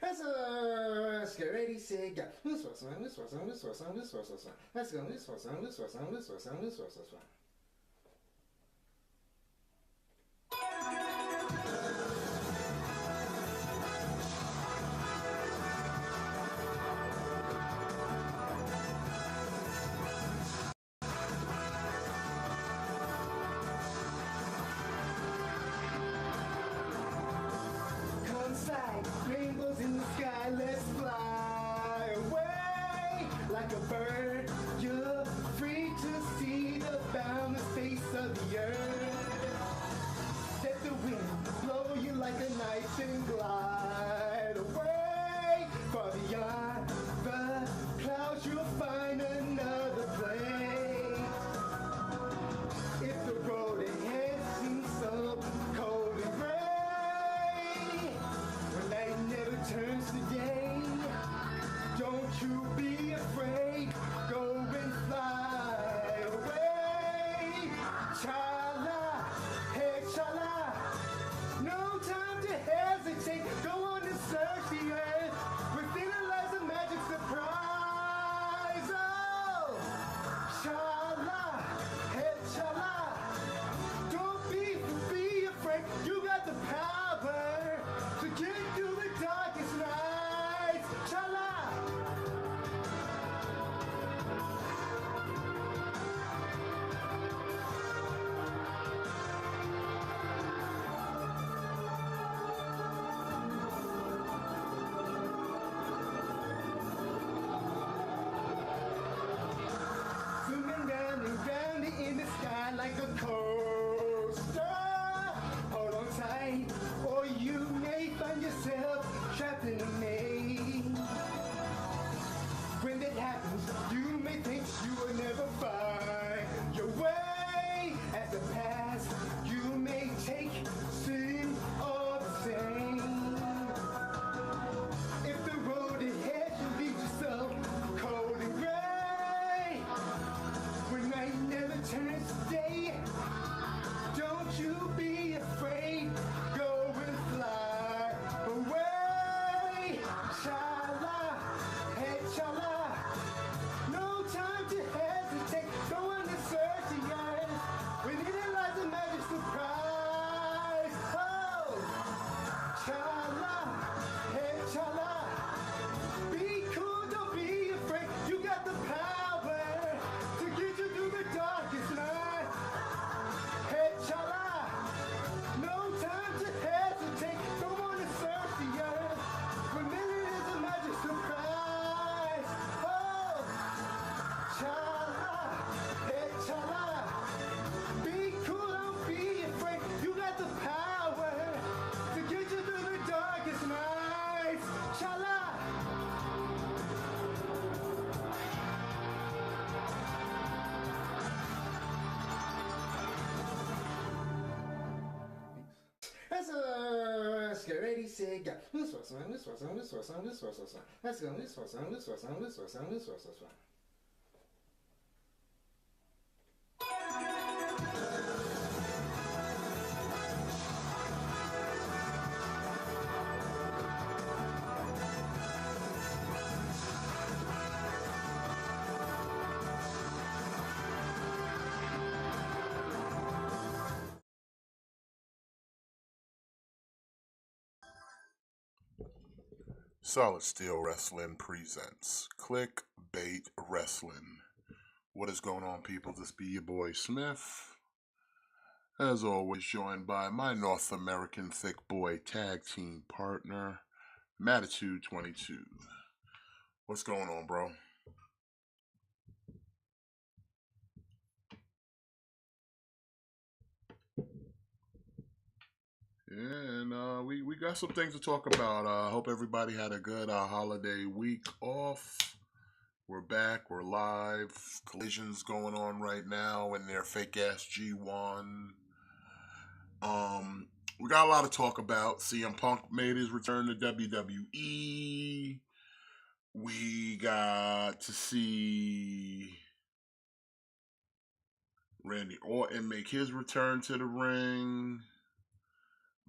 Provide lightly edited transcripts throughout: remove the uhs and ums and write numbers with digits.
Let's get ready, say, go. Let's go. Rainbows in the sky, let's fly away like a bird. You're free to see the boundless face of the earth. Let the wind blow you like a knife and glide away. Far beyond the clouds, you'll find another place. If the road ahead seems so cold and gray, night never turns to day. Don't you be afraid. Go and fly away. Chala, hey chala. No time to hesitate. Go on and search the earth. Within it lies a magic surprise. Oh, chala, hey chala. Don't be afraid. You got the power to get through the darkest nights. Chala. Zooming round and round in the sky like a coaster. Hold on tight, or you may find yourself trapped in a maze. When that happens, you may think you will never find your way. As the past, you may take seem all the same. If the road ahead should lead you so cold and gray, when night never turns to day, don't you be afraid. Go and fly away. Chala, hey chala. No time to hesitate. Go on and search the earth. Within it lies a magic surprise. Oh, chala, hey chala. Be cool, don't be afraid. You got the power to get you through the darkest night. Hey chala. No time to hesitate. Go on and search the earth. Within it is a magic surprise. Oh, chala, hey chala. Be cool, don't be afraid. You got the power to get you through the darkest nights. Chala. Let's get ready, say, go. Let's go. Solid Steel Wrestling presents KliqBait Wrestling. What is going on, people? This be your boy Smith. As always, joined by my North American thick boy tag team partner, Matitude 22. What's going on, bro? And we got some things to talk about. I hope everybody had a good holiday week off. We're back. We're live. Collisions going on right now in their fake ass G1. We got a lot to talk about. CM Punk made his return to WWE. We got to see Randy Orton make his return to the ring.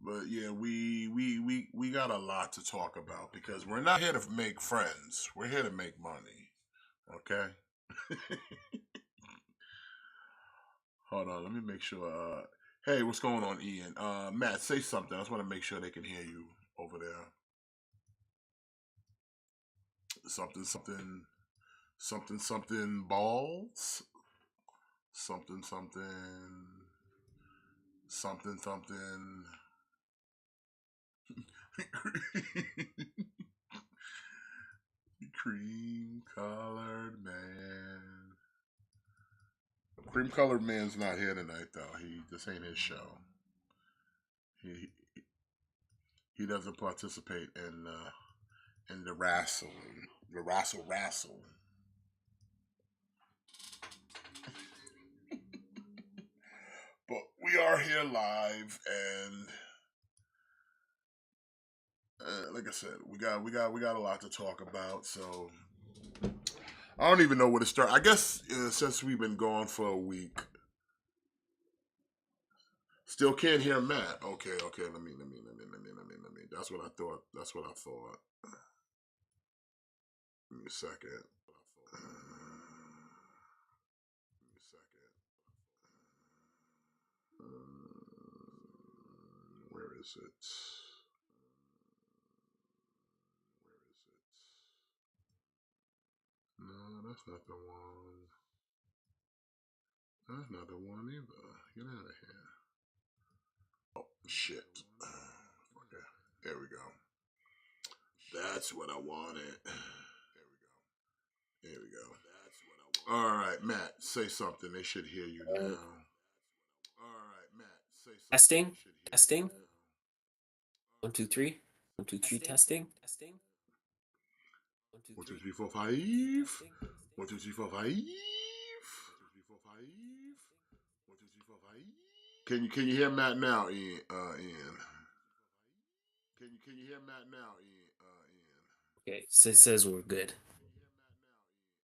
But yeah, we we got a lot to talk about because we're not here to make friends. We're here to make money. Okay. Hold on, let me make sure. Hey, what's going on, Ian? Matt, say something. I just want to make sure they can hear you over there. Something, something, something, something balls. Something, something, something, something. Cream colored man. Cream colored man's not here tonight, though. This ain't his show. He he doesn't participate in the wrestling, the wrestle. But we are here live, and like I said, we got a lot to talk about. So I don't even know where to start. I guess since we've been gone for a week, still can't hear Matt. Okay. Let me. That's what I thought. Give me a second. Where is it? No, that's not the one. That's not the one either. Get out of here. Oh, shit. Okay. There we go. That's what I wanted. There we go. All right, Matt, say something. They should hear you now. All right, Matt, say something. Testing. 1, 2, 3. 1, 2, 3. Testing. 1, 2, 3, 4, 5. 1, 2, 3, 4, 5. 1, 2, 3, 4, 5. Can you hear Matt now, Ian? Can you hear Matt now, Ian? Okay, so it says we're good.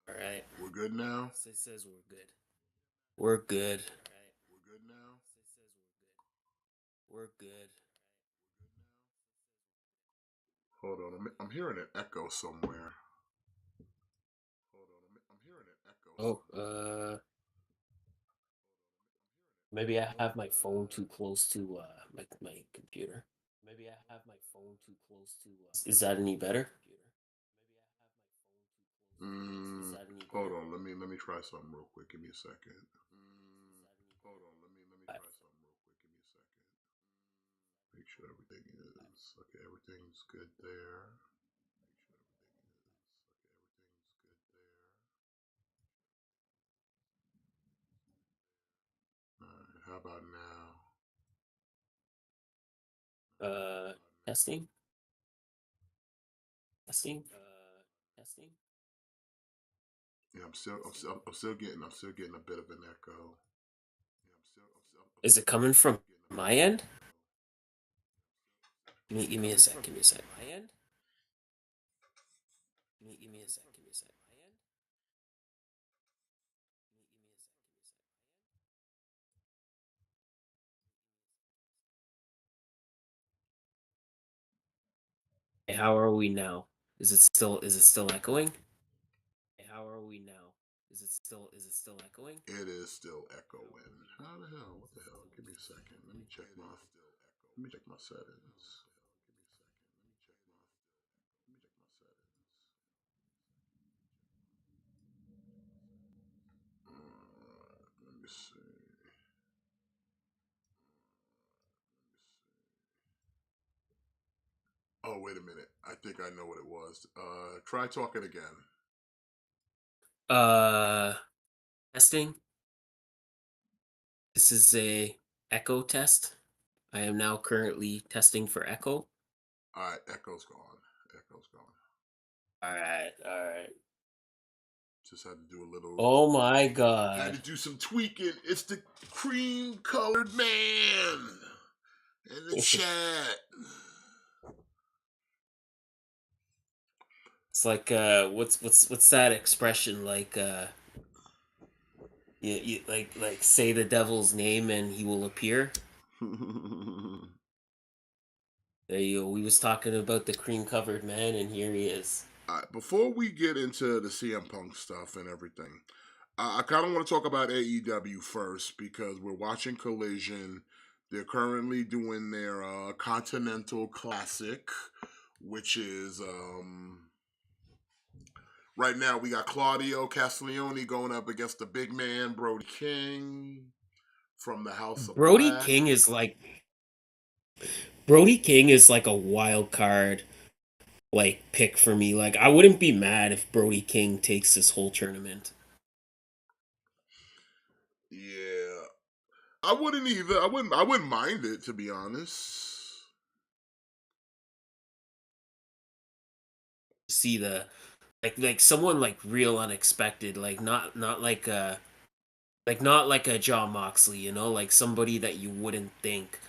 All right. We're good now. So it says we're good. We're good. We're good now. We're good. Hold on, I'm hearing an echo somewhere. Hold on, I'm hearing an echo. Oh, maybe I have my phone too close to my computer. Maybe I have my phone too close to. Is that any better? Hold on, let me try something real quick. Give me a second. Hold on, let me try something real quick. Give me a second. Make sure everything is okay. Everything's good there. Alright, how about now? Testing. Yeah, I'm still getting a bit of an echo. Is it coming from my end? Give me a sec. Give me a sec. My end. Give me a sec. Hey, how are we now? Is it still echoing? Hey, how are we now? Is it still echoing? It is still echoing. How the hell? What the hell? Give me a second. Let me check my settings. Let me see. Oh, wait a minute. I think I know what it was. Try talking again. Testing. This is a echo test. I am now currently testing for echo. All right, echo's gone. All right. Just had to do a little. Oh my Had god. to do some tweaking. It's the cream colored man in the chat. It's like what's that expression like you like say the devil's name and he will appear. There you go. We was talking about the cream covered man, and here he is. All right, before we get into the CM Punk stuff and everything, I kind of want to talk about AEW first because we're watching Collision. They're currently doing their Continental Classic, which is right now we got Claudio Castiglione going up against the big man Brody King from the House of Brody Black. King is like Brody King is like a wild card like pick for me. Like I wouldn't be mad if Brody King takes this whole tournament. Yeah, I wouldn't either. I wouldn't mind it, to be honest. See the like someone like real unexpected, like not like a John Moxley, you know, like somebody that you wouldn't think,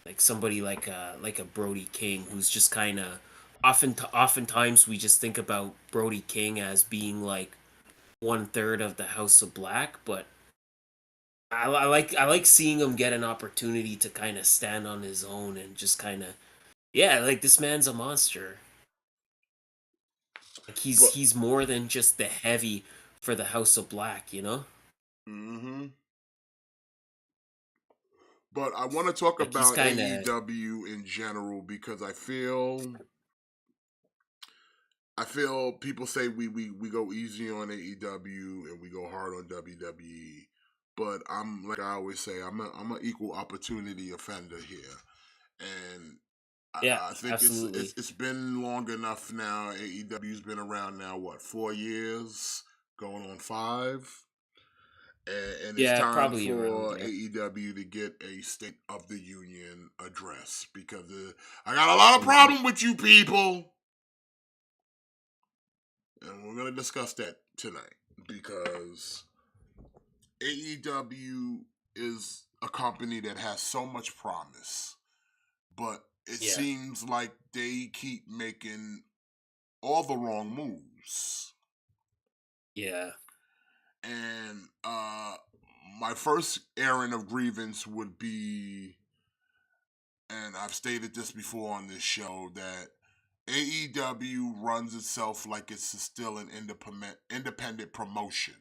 like somebody like a Brody King, who's just kind of oftentimes we just think about Brody King as being like one third of the House of Black, but I like seeing him get an opportunity to kind of stand on his own and just kind of yeah, like this man's a monster. Like But he's more than just the heavy for the House of Black, you know? hmm but I want to talk Like he's about kind of AEW in general because I feel people say we go easy on AEW and we go hard on WWE, but I'm like I always say I'm an equal opportunity offender here, and yeah, I think absolutely. it's been long enough now. AEW's been around now, what, 4 years, going on 5, and it's Yeah, time probably around for there. AEW to get a State of the Union address because I got a lot of Mhm. problem with you people, and we're gonna discuss that tonight because AEW is a company that has so much promise, but it Yeah. seems like they keep making all the wrong moves. Yeah. And my first errand of grievance would be, and I've stated this before on this show, that AEW runs itself like it's still an independent promotion.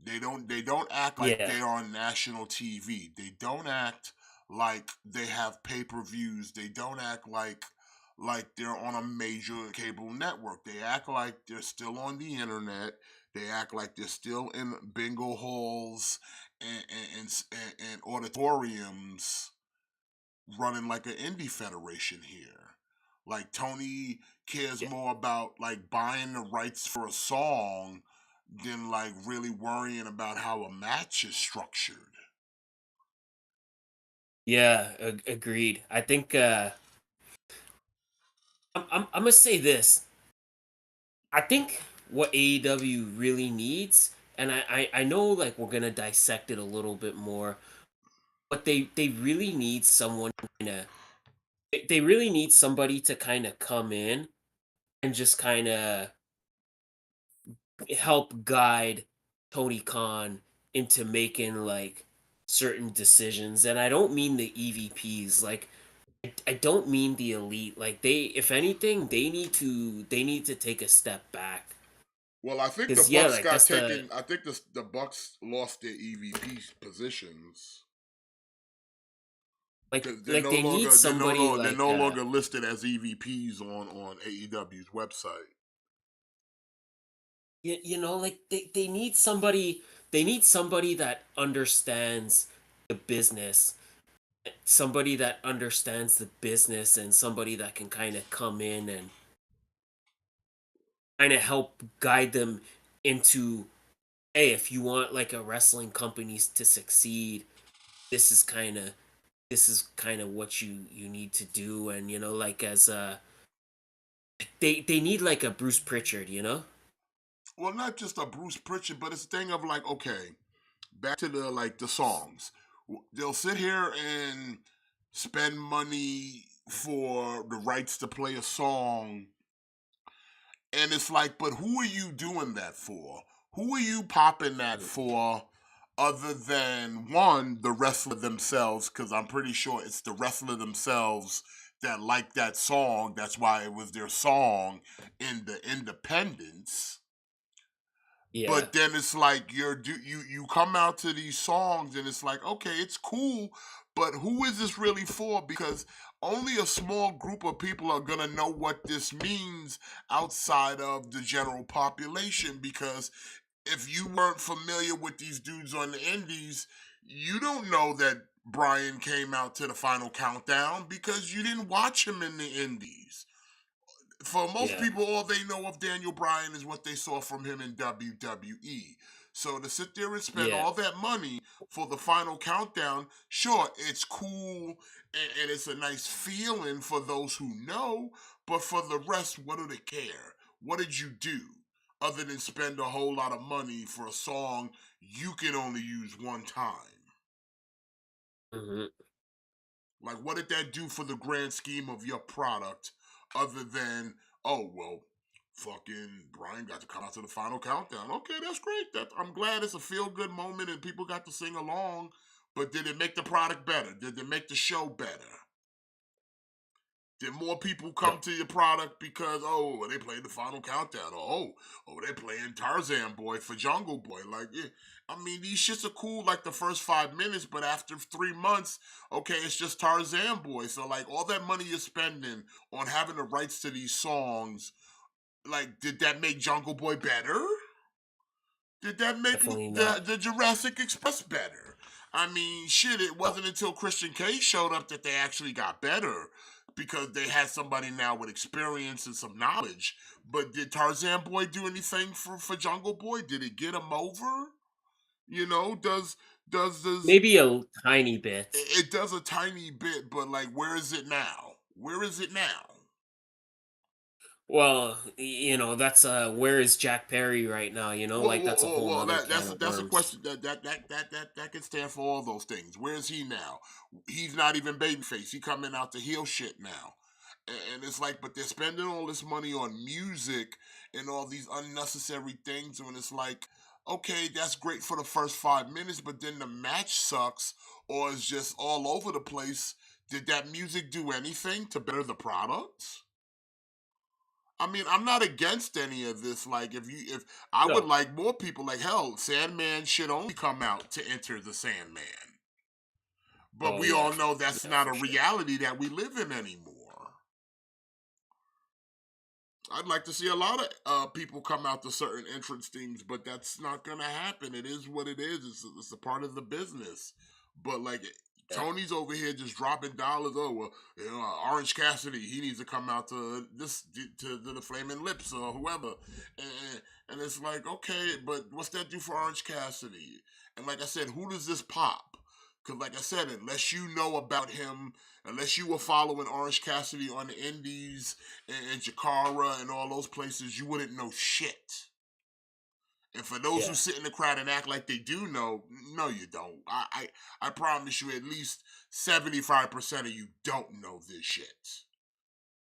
They don't act like Yeah. they're on national TV. They don't act like they have pay-per-views. They don't act like they're on a major cable network. They act like they're still on the internet. They act like they're still in bingo halls and auditoriums running like an indie federation here. Like Tony cares Yeah. more about like buying the rights for a song than like really worrying about how a match is structured. Yeah, agreed. I think I'm gonna say this. I think what AEW really needs, and I know like we're gonna dissect it a little bit more, but they really need someone kind of they really need somebody to kind of come in and just kind of help guide Tony Khan into making like certain decisions. And I don't mean the EVPs. Like I don't mean the elite. Like they, if anything, they need to take a step back. Well, I think the Cause yeah, Bucks like got that's the taken. I think the Bucks lost their EVP positions because like they need somebody they're no longer listed as EVPs on AEW's website. you know like they need somebody that understands the business, somebody that understands the business, and somebody that can kind of come in and kind of help guide them into, hey, if you want like a wrestling company to succeed, this is kind of what you need to do. And you know, like as they need like a Bruce Pritchard, you know. Well, not just a Bruce Pritchard, but it's a thing of like, okay, back to the songs. They'll sit here and spend money for the rights to play a song, and it's like, but who are you doing that for? Who are you popping that for? Other than one, the wrestler themselves, because I'm pretty sure it's the wrestler themselves that liked that song. That's why it was their song in the independence. Yeah. But then it's like you come out to these songs and it's like, okay, it's cool, but who is this really for? Because only a small group of people are gonna know what this means outside of the general population. Because if you weren't familiar with these dudes on the indies, you don't know that Brian came out to the final countdown because you didn't watch him in the indies. For most Yeah. people, all they know of Daniel Bryan is what they saw from him in WWE. So to sit there and spend Yeah. all that money for the final countdown, sure, it's cool and it's a nice feeling for those who know, but for the rest, what do they care? What did you do other than spend a whole lot of money for a song you can only use one time? Hmm. Like, what did that do for the grand scheme of your product other than, oh, well, fucking Brian got to come out to the final countdown. Okay, that's great. I'm glad it's a feel good moment and people got to sing along. But did it make the product better? Did it make the show better? Did more people No. come to your product because, oh, they played the final countdown, or they're playing Tarzan Boy for Jungle Boy? Like, yeah, I mean, these shits are cool like the first 5 minutes, but after 3 months, okay, it's just Tarzan Boy. So like, all that money you're spending on having the rights to these songs, like, did that make Jungle Boy better? Did that make Definitely not. the Jurassic Express better? I mean, shit, it No. wasn't until Christian K showed up that they actually got better because they had somebody now with experience and some knowledge. But did Tarzan Boy do anything for Jungle Boy? Did it get him over? You know, does Maybe a tiny bit. it does a tiny bit, but like, where is it now? Where is it now? Well, that's where is Jack Perry right now? Like that's a whole Well, nother that's can of that's a worms. question that can stand for all those things. Where is he now? He's not even babyface. He coming out to heel shit now, and it's like, but they're spending all this money on music and all these unnecessary things. When it's like, okay, that's great for the first 5 minutes, but then the match sucks or is just all over the place. Did that music do anything to better the product? I mean, I'm not against any of this. Like, if I would No. like more people, like hell, Sandman should only come out to enter the Sandman. But Oh we yeah. all know that's Yeah, not for a sure. reality that we live in anymore. I'd like to see a lot of people come out to certain entrance things, but that's not gonna happen. It is what it is. It's a part of the business. But like, Yeah. Tony's over here just dropping dollars. Oh well, Orange Cassidy, he needs to come out to this to the Flaming Lips or whoever, and it's like, okay, but what's that do for Orange Cassidy? And like I said, who does this pop? Because like I said, unless you know about him, unless you were following Orange Cassidy on the Indies and Jakara and all those places, you wouldn't know shit. And for those who Yeah. sit in the crowd and act like they do know, no, you don't. I promise you, at least 75% of you don't know this shit.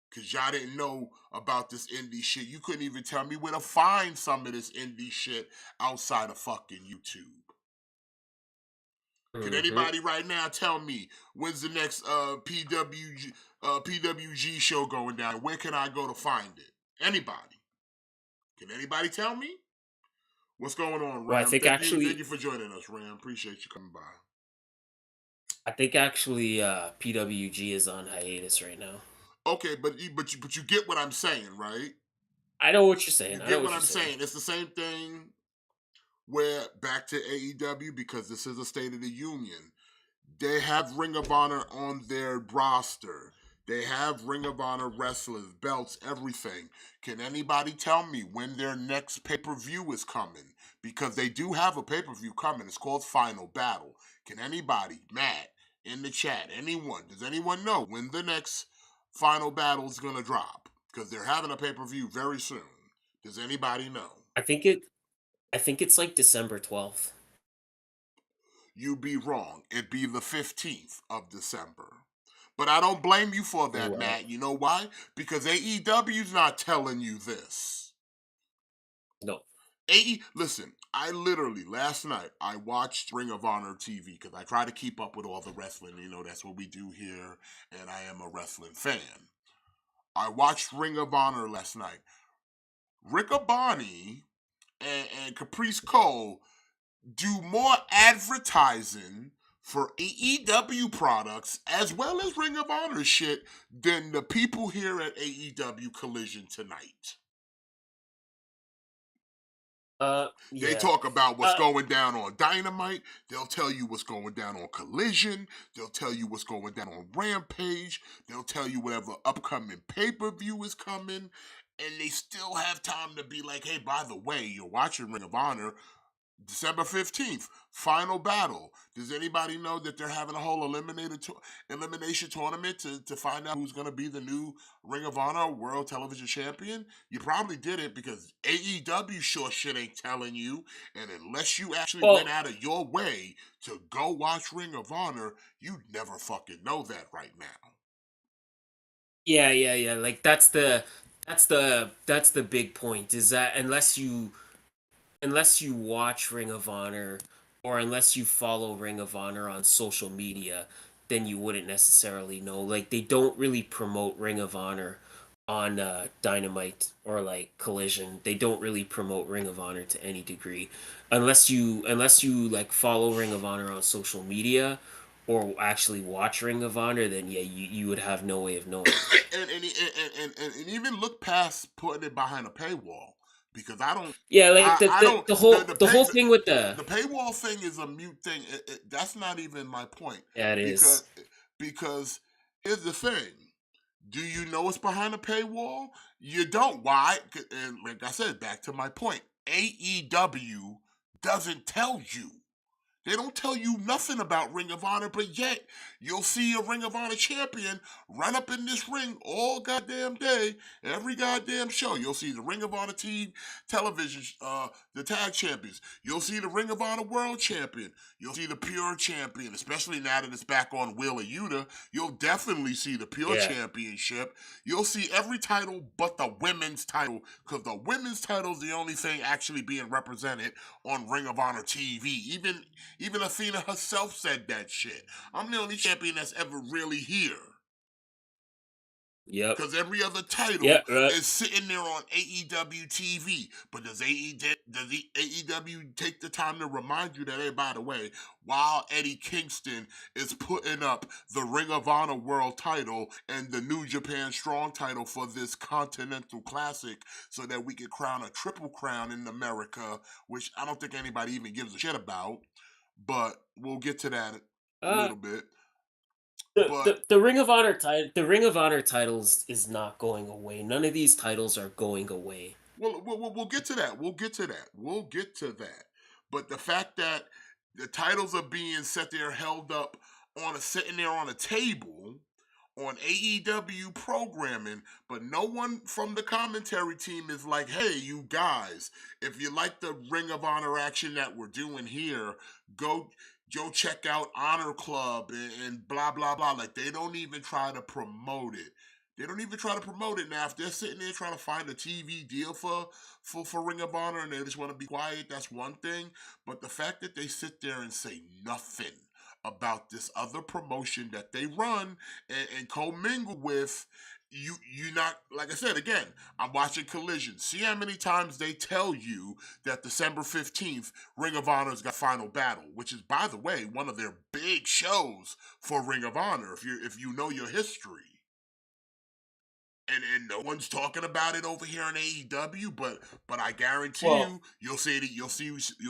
Cause y'all didn't know about this indie shit. You couldn't even tell me where to find some of this indie shit outside of fucking YouTube. Can Hmm. anybody right now tell me when's the next PWG show going down? Where can I go to find it? Anybody? Can anybody tell me? What's going on, Well, Ram? Thank you for joining us, Ram. Appreciate you coming by. I think actually PWG is on hiatus right now. Okay, but you get what I'm saying, right? I know what you're You saying. I know get what what you're I'm saying. saying. It's the same thing where back to AEW because this is a State of the Union. They have Ring of Honor on their roster. They have Ring of Honor wrestlers, belts, everything. Can anybody tell me when their next pay per view is coming? Because they do have a pay per view coming. It's called Final Battle. Can anybody, Matt, in the chat, anyone, does anyone know when the next Final Battle is going to drop? Because they're having a pay per view very soon. Does anybody know? I think it. I think it's like December 12th. You'd be wrong. It'd be the 15th of December. But I don't blame you for that, Well, Matt. You know why? Because AEW's not telling you this. no. Listen, I literally last night I watched Ring of Honor TV because I try to keep up with all the wrestling. You know, that's what we do here, and I am a wrestling fan. I watched Ring of Honor last night. Riccaboni and Caprice Cole do more advertising for AEW products as well as Ring of Honor shit than the people here at AEW Collision tonight. They Yeah. talk about what's Uh, going down on Dynamite. They'll tell you what's going down on Collision. They'll tell you what's going down on Rampage. They'll tell you whatever upcoming pay-per-view is coming. And they still have time to be like, hey, by the way, you're watching Ring of Honor. December 15th, final battle. Does anybody know that they're having a whole elimination tournament to find out who's going to be the new Ring of Honor World Television Champion? You probably didn't because AEW sure shit ain't telling you. And unless you actually went well, out of your way to go watch Ring of Honor, you'd never fucking know that right now. yeah. Like that's the big point is that unless you watch Ring of Honor or unless you follow Ring of Honor on social media, then you wouldn't necessarily know. Like they don't really promote Ring of Honor on Dynamite or like Collision. They don't really promote Ring of Honor to any degree, unless you like follow Ring of Honor on social media or actually watch Ring of Honor. Then yeah, you would have no way of knowing. And even look past putting it behind a paywall because I don't Yeah, like the, I the, don't the whole the the pay whole thing with the paywall thing is a mute thing. That's not even my point yeah, it because is. because here's the thing. Do you know what's behind a paywall? You don't. Why? And like I said, back to my point. AEW doesn't tell you. They don't tell you nothing about Ring of Honor, but yet you'll see a Ring of Honor champion run up in this ring all goddamn day, every goddamn show. You'll see the Ring of Honor team television, the tag champions. You'll see the Ring of Honor world champion. You'll see the pure champion, especially now that it's back on Wheeler Yuta. You'll definitely see the pure Yeah. championship. You'll see every title but the women's title, because the women's title is the only thing actually being represented on Ring of Honor TV. Even Athena herself said that shit. I'm the only champion that's ever really here. Yep. Because every other title Yeah. Right. is sitting there on AEW TV. But does AEW take the time to remind you that, hey, by the way, while Eddie Kingston is putting up the Ring of Honor World title and the New Japan Strong title for this Continental Classic so that we can crown a triple crown in America, which I don't think anybody even gives a shit about. But we'll get to that a Uh, little bit. the, But the the Ring of Honor title, the Ring of Honor titles is not going away. None of these titles are going away. we'll get to that. We'll get to that. We'll get to that. But the fact that the titles are being set there, held up sitting there on a table on AEW programming, but no one from the commentary team is like, hey, you guys, if you like the Ring of Honor action that we're doing here, go check out Honor Club and blah blah blah. Like they don't even try to promote it. They don't even try to promote it now. If they're sitting there trying to find a TV deal for Ring of Honor and they just want to be quiet, that's one thing. But the fact that they sit there and say nothing about this other promotion that they run and commingle with, you not, like I said again, I'm watching Collision. See how many times they tell you that December 15th Ring of Honor's got Final Battle, which is, by the way, one of their big shows for Ring of Honor if you know your history. And no one's talking about it over here in AEW, but I guarantee Well, you, you'll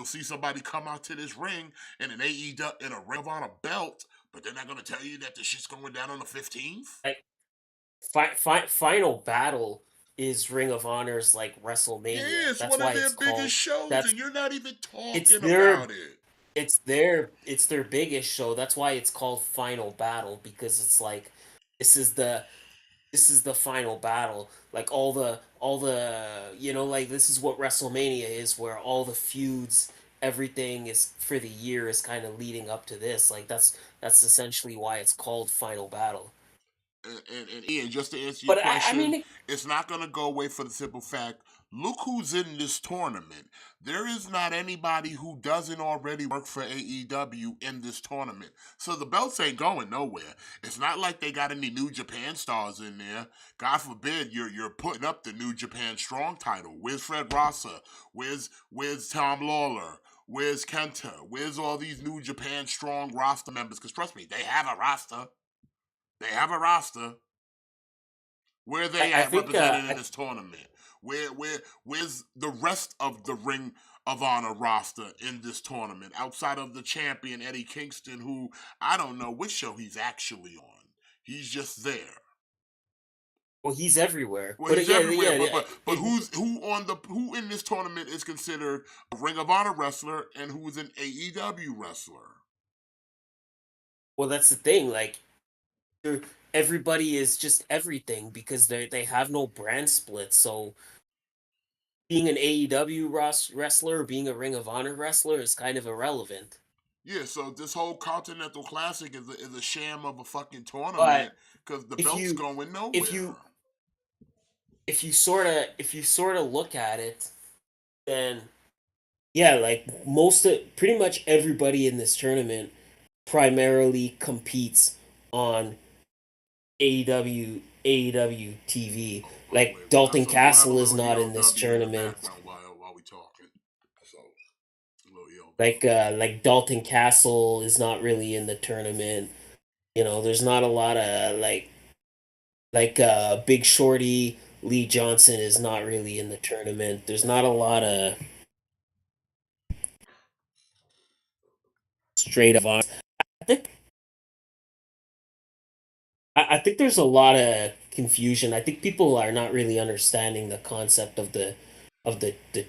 see somebody come out to this ring in an AEW in a Ring of Honor belt, but they're not gonna tell you that the shit's going down on the 15th. like Final Battle is Ring of Honor's like Yeah, WrestleMania. it's That's one of why their it's biggest called. shows, That's and you're not even it's talking their about it. it's their biggest show. That's why it's called Final Battle because it's like this is the this is the final battle. Like all the like this is what WrestleMania is, where all the feuds, everything is for the year is kind of leading up to this. Like that's essentially why it's called Final Battle. And Ian, just to answer your But I question, mean, it's not gonna go away for the simple fact. Look who's in this tournament. There is not anybody who doesn't already work for AEW in this tournament. So the belts ain't going nowhere. It's not like they got any New Japan stars in there. God forbid you're putting up the New Japan Strong title. Where's Fred Rosser? Where's Tom Lawler? Where's Kenta? Where's all these New Japan Strong roster members? Because trust me, they have a roster. They have a roster. Where are they I at think represented in this tournament? Where's the rest of the Ring of Honor roster in this tournament outside of the champion Eddie Kingston, who I don't know which show he's actually on. He's just there. well, he's everywhere. Well, But he's yeah, everywhere, yeah, but who in this tournament is considered a Ring of Honor wrestler and who's an AEW wrestler? well, that's the thing. Like, they're- everybody is just everything because they have no brand split. So being an AEW wrestler or being a Ring of Honor wrestler is kind of irrelevant. Yeah, so this whole Continental Classic is a sham of a fucking But tournament because the if belt's you going if nowhere. you if you sort of look at it, then yeah, like pretty much everybody in this tournament primarily competes on AEW TV. Hold on, Like wait. Dalton We'll have a Castle is little not in this ELW in the tournament. background while we talking. So a little Like ELW. Dalton Castle is not really in the tournament. There's not a lot of Big Shorty Lee Johnson is not really in the tournament. There's not a lot of straight up. I think I think there's a lot of confusion. I think people are not really understanding the concept of the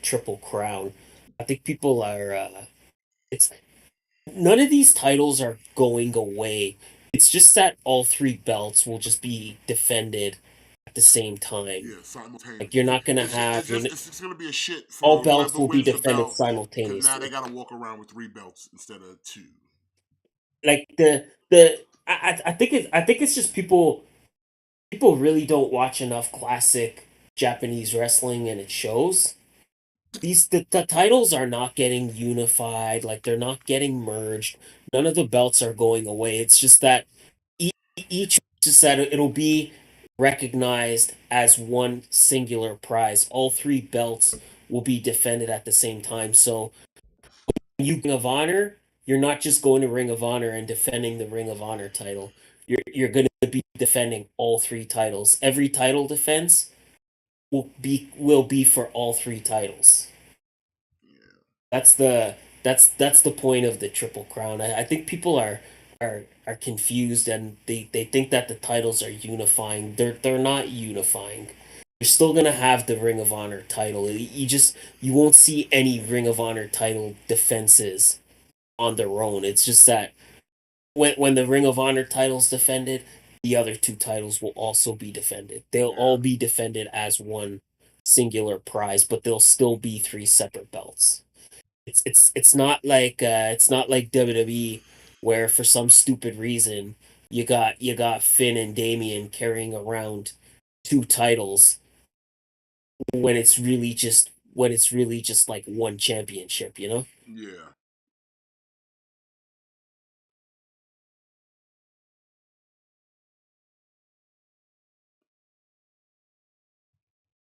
Triple Crown. I think people are. It's None of these titles are going away. It's just that all three belts will just be defended at the same time. Yeah, Like you're simultaneously. not gonna It's just, it's have just it's just gonna be a shit all for belts whoever will be wins the defended belt because now they simultaneously. gotta walk around with three belts instead of two. Like the I think it's just people really don't watch enough classic Japanese wrestling and it shows. The titles are not getting unified, like they're not getting merged. None of the belts are going away. It's just that each just that it'll be recognized as one singular prize. All three belts will be defended at the same time. So you Ring of Honor, you're not just going to Ring of Honor and defending the Ring of Honor title. You're going to be defending all three titles. Every title defense will be for all three titles. Yeah. That's the point of the Triple Crown. I think people are confused and they think that the titles are unifying. They're not unifying. You're still gonna have the Ring of Honor title. You won't see any Ring of Honor title defenses on their own. It's just that when the Ring of Honor title's defended, the other two titles will also be defended. They'll Yeah. all be defended as one singular prize, but they'll still be three separate belts. It's not like WWE where for some stupid reason you got Finn and Damien carrying around two titles when it's really just like one championship. Yeah.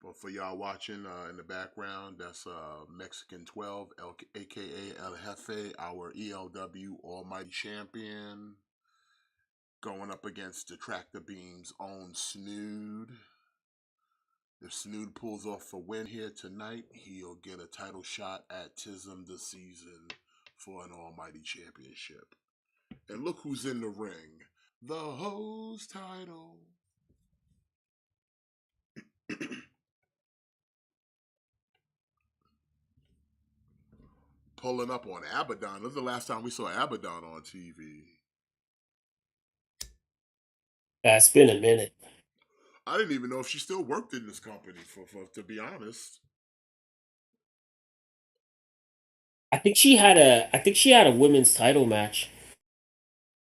But for y'all watching in the background, that's Mexican 12, aka El Jefe, our ELW Almighty Champion, going up against the Tractor Beam's own Snood. If Snood pulls off a win here tonight, he'll get a title shot at TISM this season for an Almighty Championship. And look who's in the ring. The host title. Pulling up on Abaddon. This is the last time we saw Abaddon on TV. It's been a minute. I didn't even know if she still worked in this company, for to be honest. I think she had a women's title match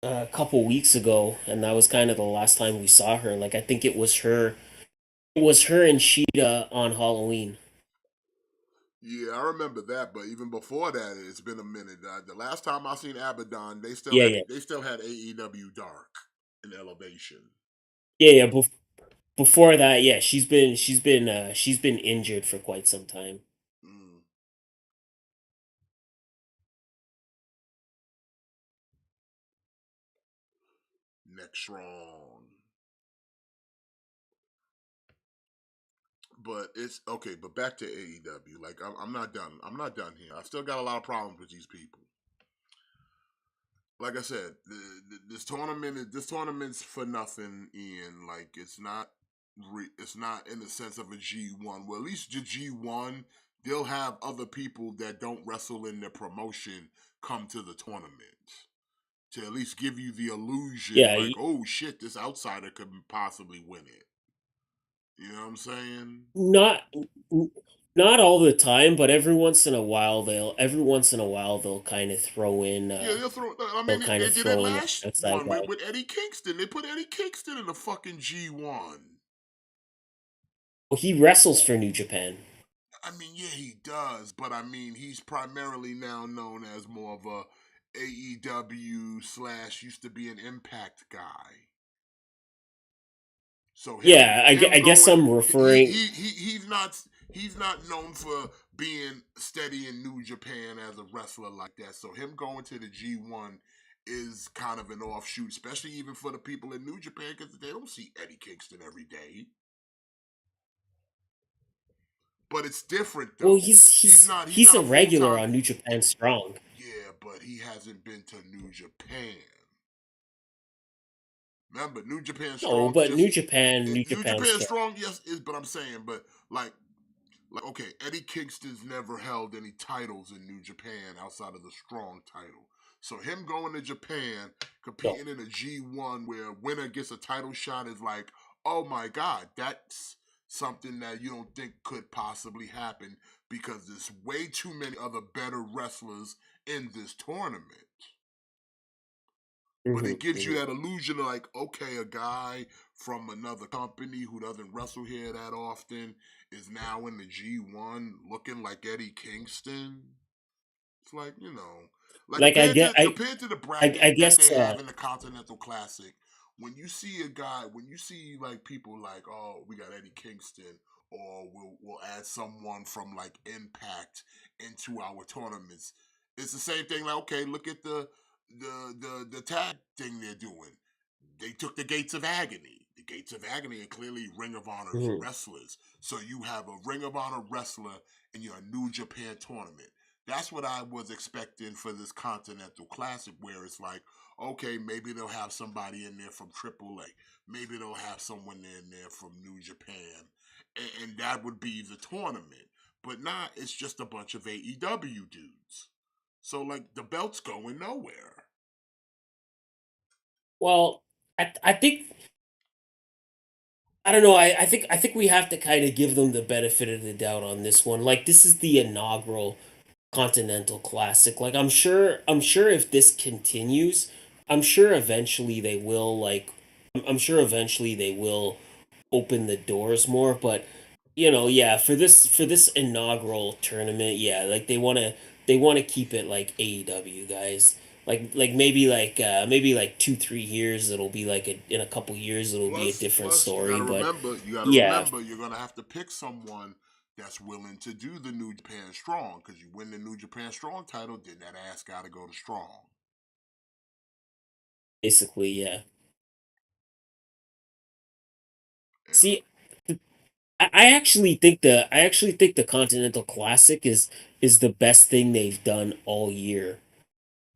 a couple weeks ago, and that was kind of the last time we saw her. Like I think it was her and Sheeta on Halloween. Yeah, I remember that, but even before that, it's been a minute. The last time I seen Abaddon, Yeah, yeah, they still had AEW Dark in Elevation. yeah, yeah. Before that, yeah, she's been injured for quite some time. Mm, next strong, but it's okay. But back to AEW. Like I'm not done. I'm not done here. I still got a lot of problems with these people. Like I said, this tournament's for nothing. In like it's not in the sense of a G1. Well, at least the G1 they'll have other people that don't wrestle in their promotion come to the tournament to at least give you the illusion, Yeah, like, oh shit, this outsider could possibly win it. You know what I'm saying? not n- not all the time, but every once in a while they'll kind of throw in Yeah, they'll throw. I they'll mean, kind they of did it throw in an last outside one guy. with Eddie Kingston. They put Eddie Kingston in the fucking G1. Well, he wrestles for New Japan. I mean, yeah, he does, but I mean, he's primarily now known as more of a AEW slash used to be an Impact guy. So Yeah, him I guess going I'm referring. he's not known for being steady in New Japan as a wrestler like that. So him going to the G1 is kind of an offshoot, especially even for the people in New Japan because they don't see Eddie Kingston every day. But it's different Well, though. He's he's not a a full regular time. on New Japan Strong. Yeah, but he hasn't been to New Japan. Remember, New Japan No, Strong but just New New Japan Japan Strong. Strong, yes, is. But I'm saying, but like okay, Eddie Kingston's never held any titles in New Japan outside of the Strong title. So him going to Japan, No. competing in a G1 where winner gets a title shot is like, oh my god, that's something that you don't think could possibly happen because there's way too many other better wrestlers in this tournament. But it gives you Hmm. that illusion of like, okay, a guy from another company who doesn't wrestle here that often is now in the G1 looking like Eddie Kingston. It's like, like Like compared to the I bracket that guess they have in the Continental Classic, when you see like people like, oh, we got Eddie Kingston, or we'll add someone from like Impact into our tournaments. It's the same thing. Like, okay, look at the tag thing they're doing. They took the Gates of Agony. The Gates of Agony are clearly Ring of Honor's mhm. wrestlers. So you have a Ring of Honor wrestler in your New Japan tournament. That's what I was expecting for this Continental Classic, where it's like, okay, maybe they'll have somebody in there from AAA. Maybe they'll have someone in there from New Japan. And that would be the tournament. But not, it's just a bunch of AEW dudes. So, like, the belt's going nowhere. Well, I think I don't know. I think we have to kind of give them the benefit of the doubt on this one. Like this is the inaugural Continental Classic. Like I'm sure if this continues, I'm sure eventually they will I'm sure eventually they will open the doors more, but yeah, for this inaugural tournament, yeah, like they want to keep it like AEW guys. Like maybe like 2 3 years it'll be like in a couple years it'll be a different Plus, story, but you gotta yeah, remember, you're gonna have to pick someone that's willing to do the New Japan Strong, because you win the New Japan Strong title, then that ass gotta go to Strong. basically yeah. And See, I actually think the Continental Classic is the best thing they've done all year.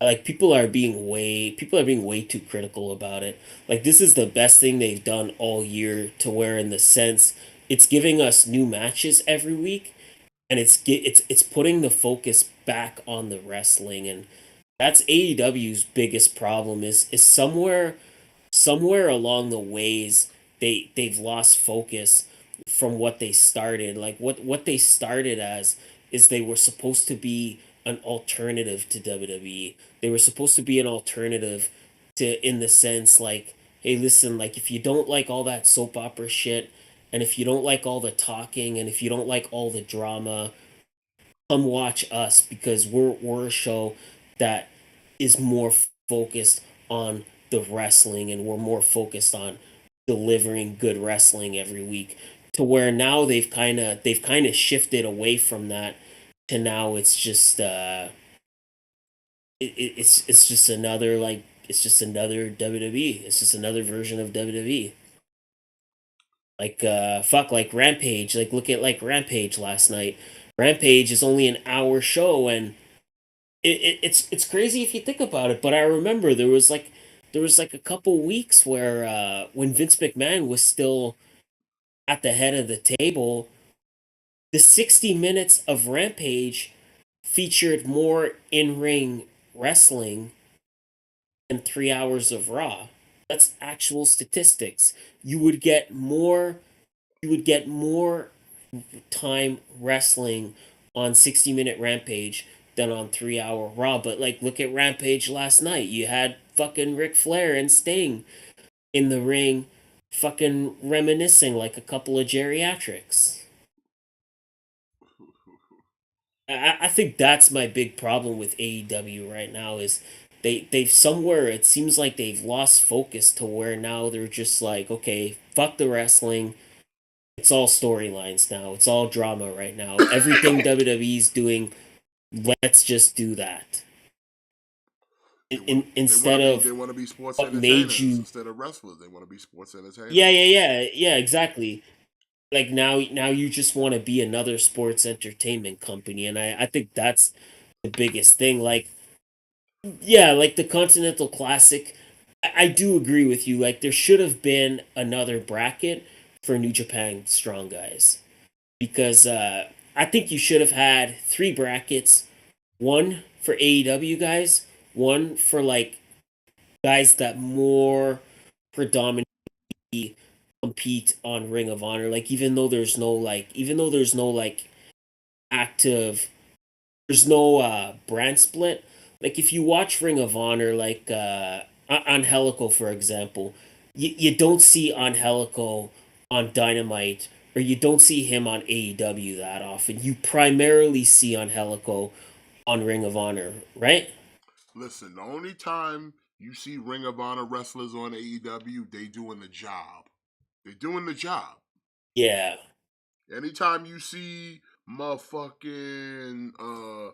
Like people are being way too critical about it. Like this is the best thing they've done all year to where in the sense it's giving us new matches every week and it's putting the focus back on the wrestling, and that's AEW's biggest problem is somewhere along the ways they've lost focus from what they started. Like what they started as is they were supposed to be an alternative to WWE. They were supposed to be an alternative to in the sense like, hey, listen, like if you don't like all that soap opera shit and if you don't like all the talking and if you don't like all the drama, come watch us because we're a show that is more focused on the wrestling, and we're more focused on delivering good wrestling every week, to where now they've kind of shifted away from that to now it's just it's just another, like, it's just another WWE. It's just another version of WWE. Like fuck, like Rampage. Like look at like Rampage last night. Rampage is only an hour show, and it's crazy if you think about it. But I remember there was like a couple weeks where when Vince McMahon was still at the head of the table, the 60 minutes of Rampage featured more in-ring wrestling than 3 hours of Raw. That's actual statistics. You would get more. You would get more time wrestling on 60-minute Rampage than on 3 hour Raw. But like, look at Rampage last night. You had fucking Ric Flair and Sting in the ring, fucking reminiscing like a couple of geriatrics. I think that's my big problem with AEW right now is they've somewhere, it seems like they've lost focus to where now they're just like, okay, fuck the wrestling. It's all storylines now. It's all drama right now. Everything WWE's doing, let's just do that. Instead They of want to be sports what made entertainers you. instead of wrestlers. They want to be sports Yeah, entertainers. yeah, yeah, yeah, exactly. Like now you just want to be another sports entertainment company, and I think that's the biggest thing. Like, yeah, like the Continental Classic, I do agree with you. Like, there should have been another bracket for New Japan Strong Guys, because I think you should have had three brackets: one for AEW guys, one for like guys that more predominantly compete on Ring of Honor. Like, even though there's no active, there's no brand split. Like, if you watch Ring of Honor, like Angelico, for example, you don't see Angelico on Dynamite, or you don't see him on AEW that often. You primarily see Angelico on Ring of Honor, right? Listen, the only time you see Ring of Honor wrestlers on AEW, they doing the job. They doing the job. Yeah. Anytime you see motherfucking uh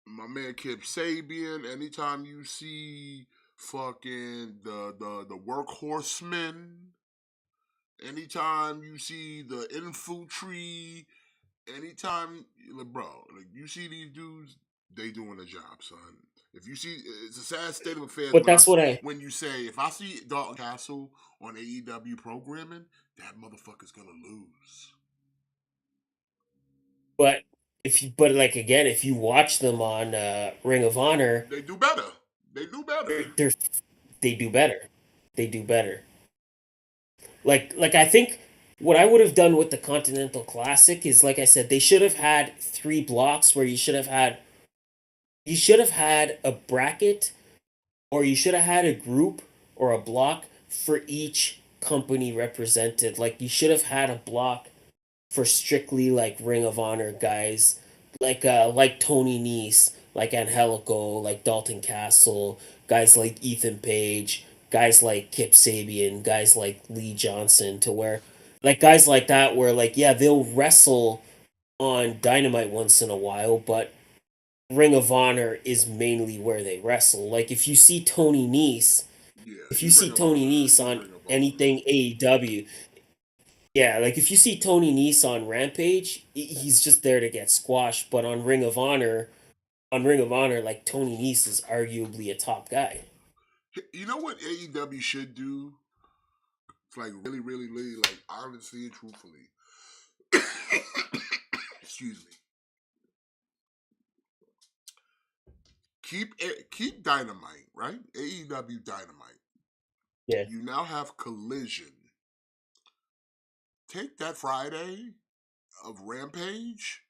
my man Kip Sabian, anytime you see fucking the workhorsemen, anytime you see the infantry, anytime bro, like you see these dudes, they doing a job, son. If you see, it's a sad state of affairs But that's what I. when you say if I see Dalton Castle on AEW programming, that motherfucker's gonna lose. But but like again, if you watch them on Ring of Honor, They do better. They do better. they're they do better. They do better. Like I think what I would have done with the Continental Classic is, like I said, they should have had three blocks where you should have had a bracket, or you should have had a group or a block for each company represented. Like, you should have had a block for strictly like Ring of Honor guys, like Tony Nese, like Angelico, like Dalton Castle, guys like Ethan Page, guys like Kip Sabian, guys like Lee Johnson, to where, like, guys like that, where, like, yeah, they'll wrestle on Dynamite once in a while, but Ring of Honor is mainly where they wrestle. Like, Yeah, if you he see Ring of Tony Honor. Nese He on Ring of Honor. anything AEW, yeah, like if you see Tony Nese on Rampage, he's just there to get squashed. But on Ring of Honor, like, Tony Nese is arguably a top guy. You know what AEW should do? It's like really, really, really, like honestly and truthfully. Excuse me. Keep Dynamite, right? AEW Dynamite. Yeah. You now have Collision. Take that Friday of Rampage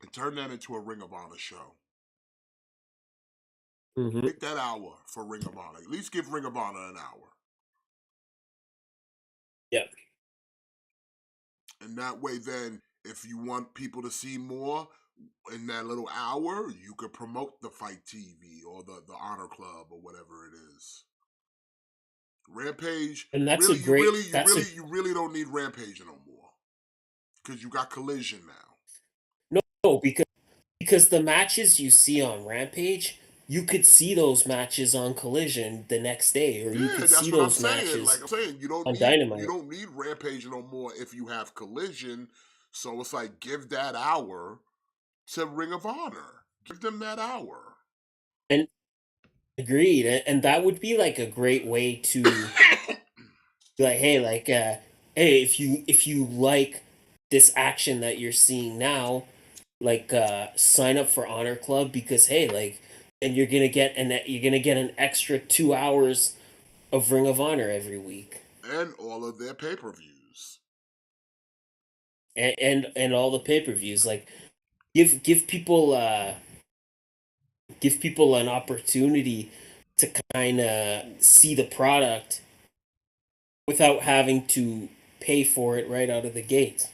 and turn that into a Ring of Honor show. Hmm. Take that hour for Ring of Honor. At least give Ring of Honor an hour. Yeah. And that way then if you want people to see more in that little hour, you could promote the Fight TV or the Honor Club or whatever it is. Rampage, And that's a really, great. That's a you really don't need Rampage no more because you got Collision now. no, because the matches you see on Rampage, you could see those matches on Collision the next day, or you Yeah, could that's see what I'm those saying. matches Like I'm saying, on you Dynamite. don't need Rampage no more if you have Collision. So it's like give that hour to Ring of Honor. Give them that hour. And agreed, and that would be like a great way to be like, hey, hey, if you like this action that you're seeing now, like sign up for Honor Club because hey, like, and you're gonna get an extra 2 hours of Ring of Honor every week, And all of their pay-per-views. and all the pay-per-views. Like, give people give people an opportunity to kind of see the product without having to pay for it right out of the gate.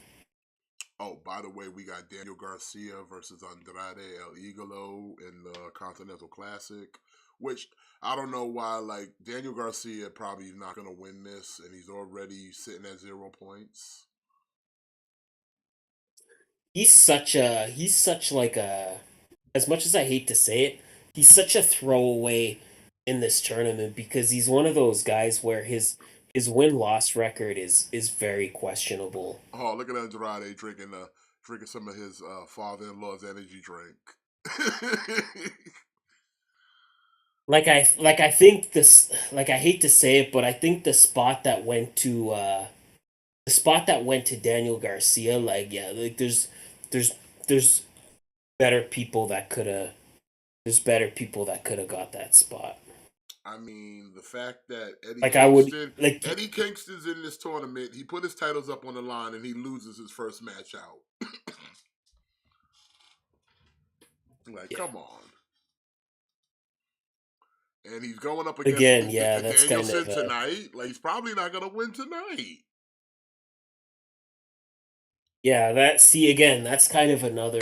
Oh, by the way, we got Daniel Garcia versus Andrade El Igolo in the Continental Classic, which I don't know why. Like Daniel Garcia probably is not going to win this, and he's already sitting at 0 points. He's such like a, as much as I hate to say it, he's such a throwaway in this tournament because he's one of those guys where his win-loss record is very questionable. Oh, look at Andrade drinking some of his father-in-law's energy drink. I think this, like, I hate to say it, but I think the spot that went to Daniel Garcia, like, yeah, like there's there's better people that could have there's better people that could have got that spot. I mean, the fact that Like I would like Eddie Kingston's in this tournament, he put his titles up on the line and he loses his first match out. Like, yeah. come on. And he's going up against Again, yeah, that's kind Danielson of tonight. Like, he's probably not going to win tonight. yeah, that see again, that's kind of another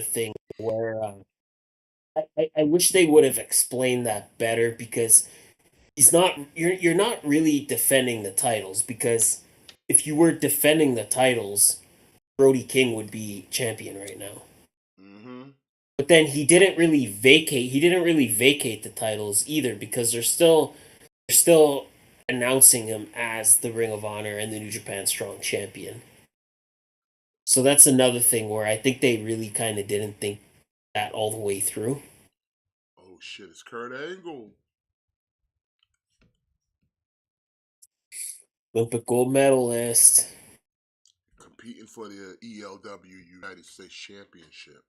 thing where I wish they would have explained that better because you're not really defending the titles because if you were defending the titles, Brody King would be champion right now. Mm-hmm. But then he didn't really vacate the titles either because they're still announcing him as the Ring of Honor and the New Japan Strong Champion. So that's another thing where I think they really kind of didn't think that all the way through. Oh, shit, it's Kurt Angle. Olympic gold medalist. Competing for the ELW United States Championship.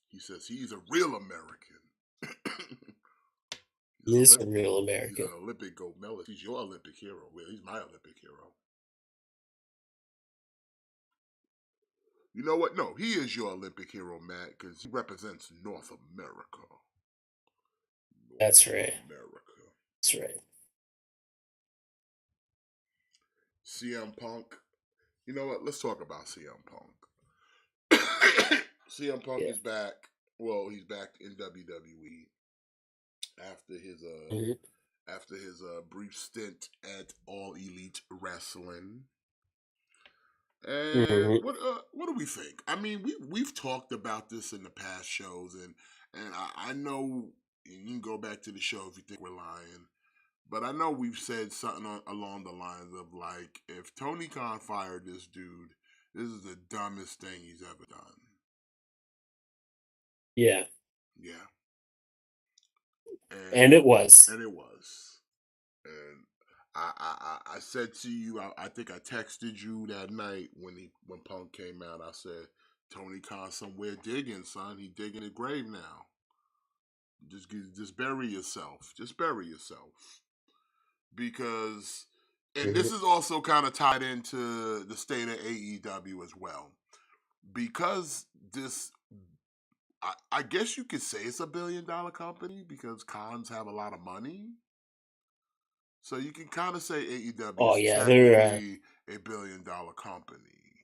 He says he's a real American. He is a real He's an American. Olympic gold medalist. He's your Olympic hero. Well, he's my Olympic hero. You know what? No, he is your Olympic hero, Matt, because he represents North America. That's right. America. That's right. CM Punk. You know what? Let's talk about CM Punk. CM Punk Yeah. is back. Well, he's back in WWE after his Mhm. brief stint at All Elite Wrestling. And Mhm. what do we think? I mean, we've talked about this in the past shows, and I know you can go back to the show if you think we're lying, but I know we've said something along the lines of like, if Tony Khan fired this dude, this is the dumbest thing he's ever done. Yeah. Yeah, And it was. and it was. And I said to you, I think I texted you that night when Punk came out. I said, Tony Khan somewhere digging, son. He digging a grave now. Just bury yourself. Just bury yourself. Because, and this Mhm. is also kind of tied into the state of AEW as well. Because this, I guess you could say it's a $1 billion company because cons have a lot of money. So you can kind of say AEW Oh is yeah, they're technically a $1 billion company.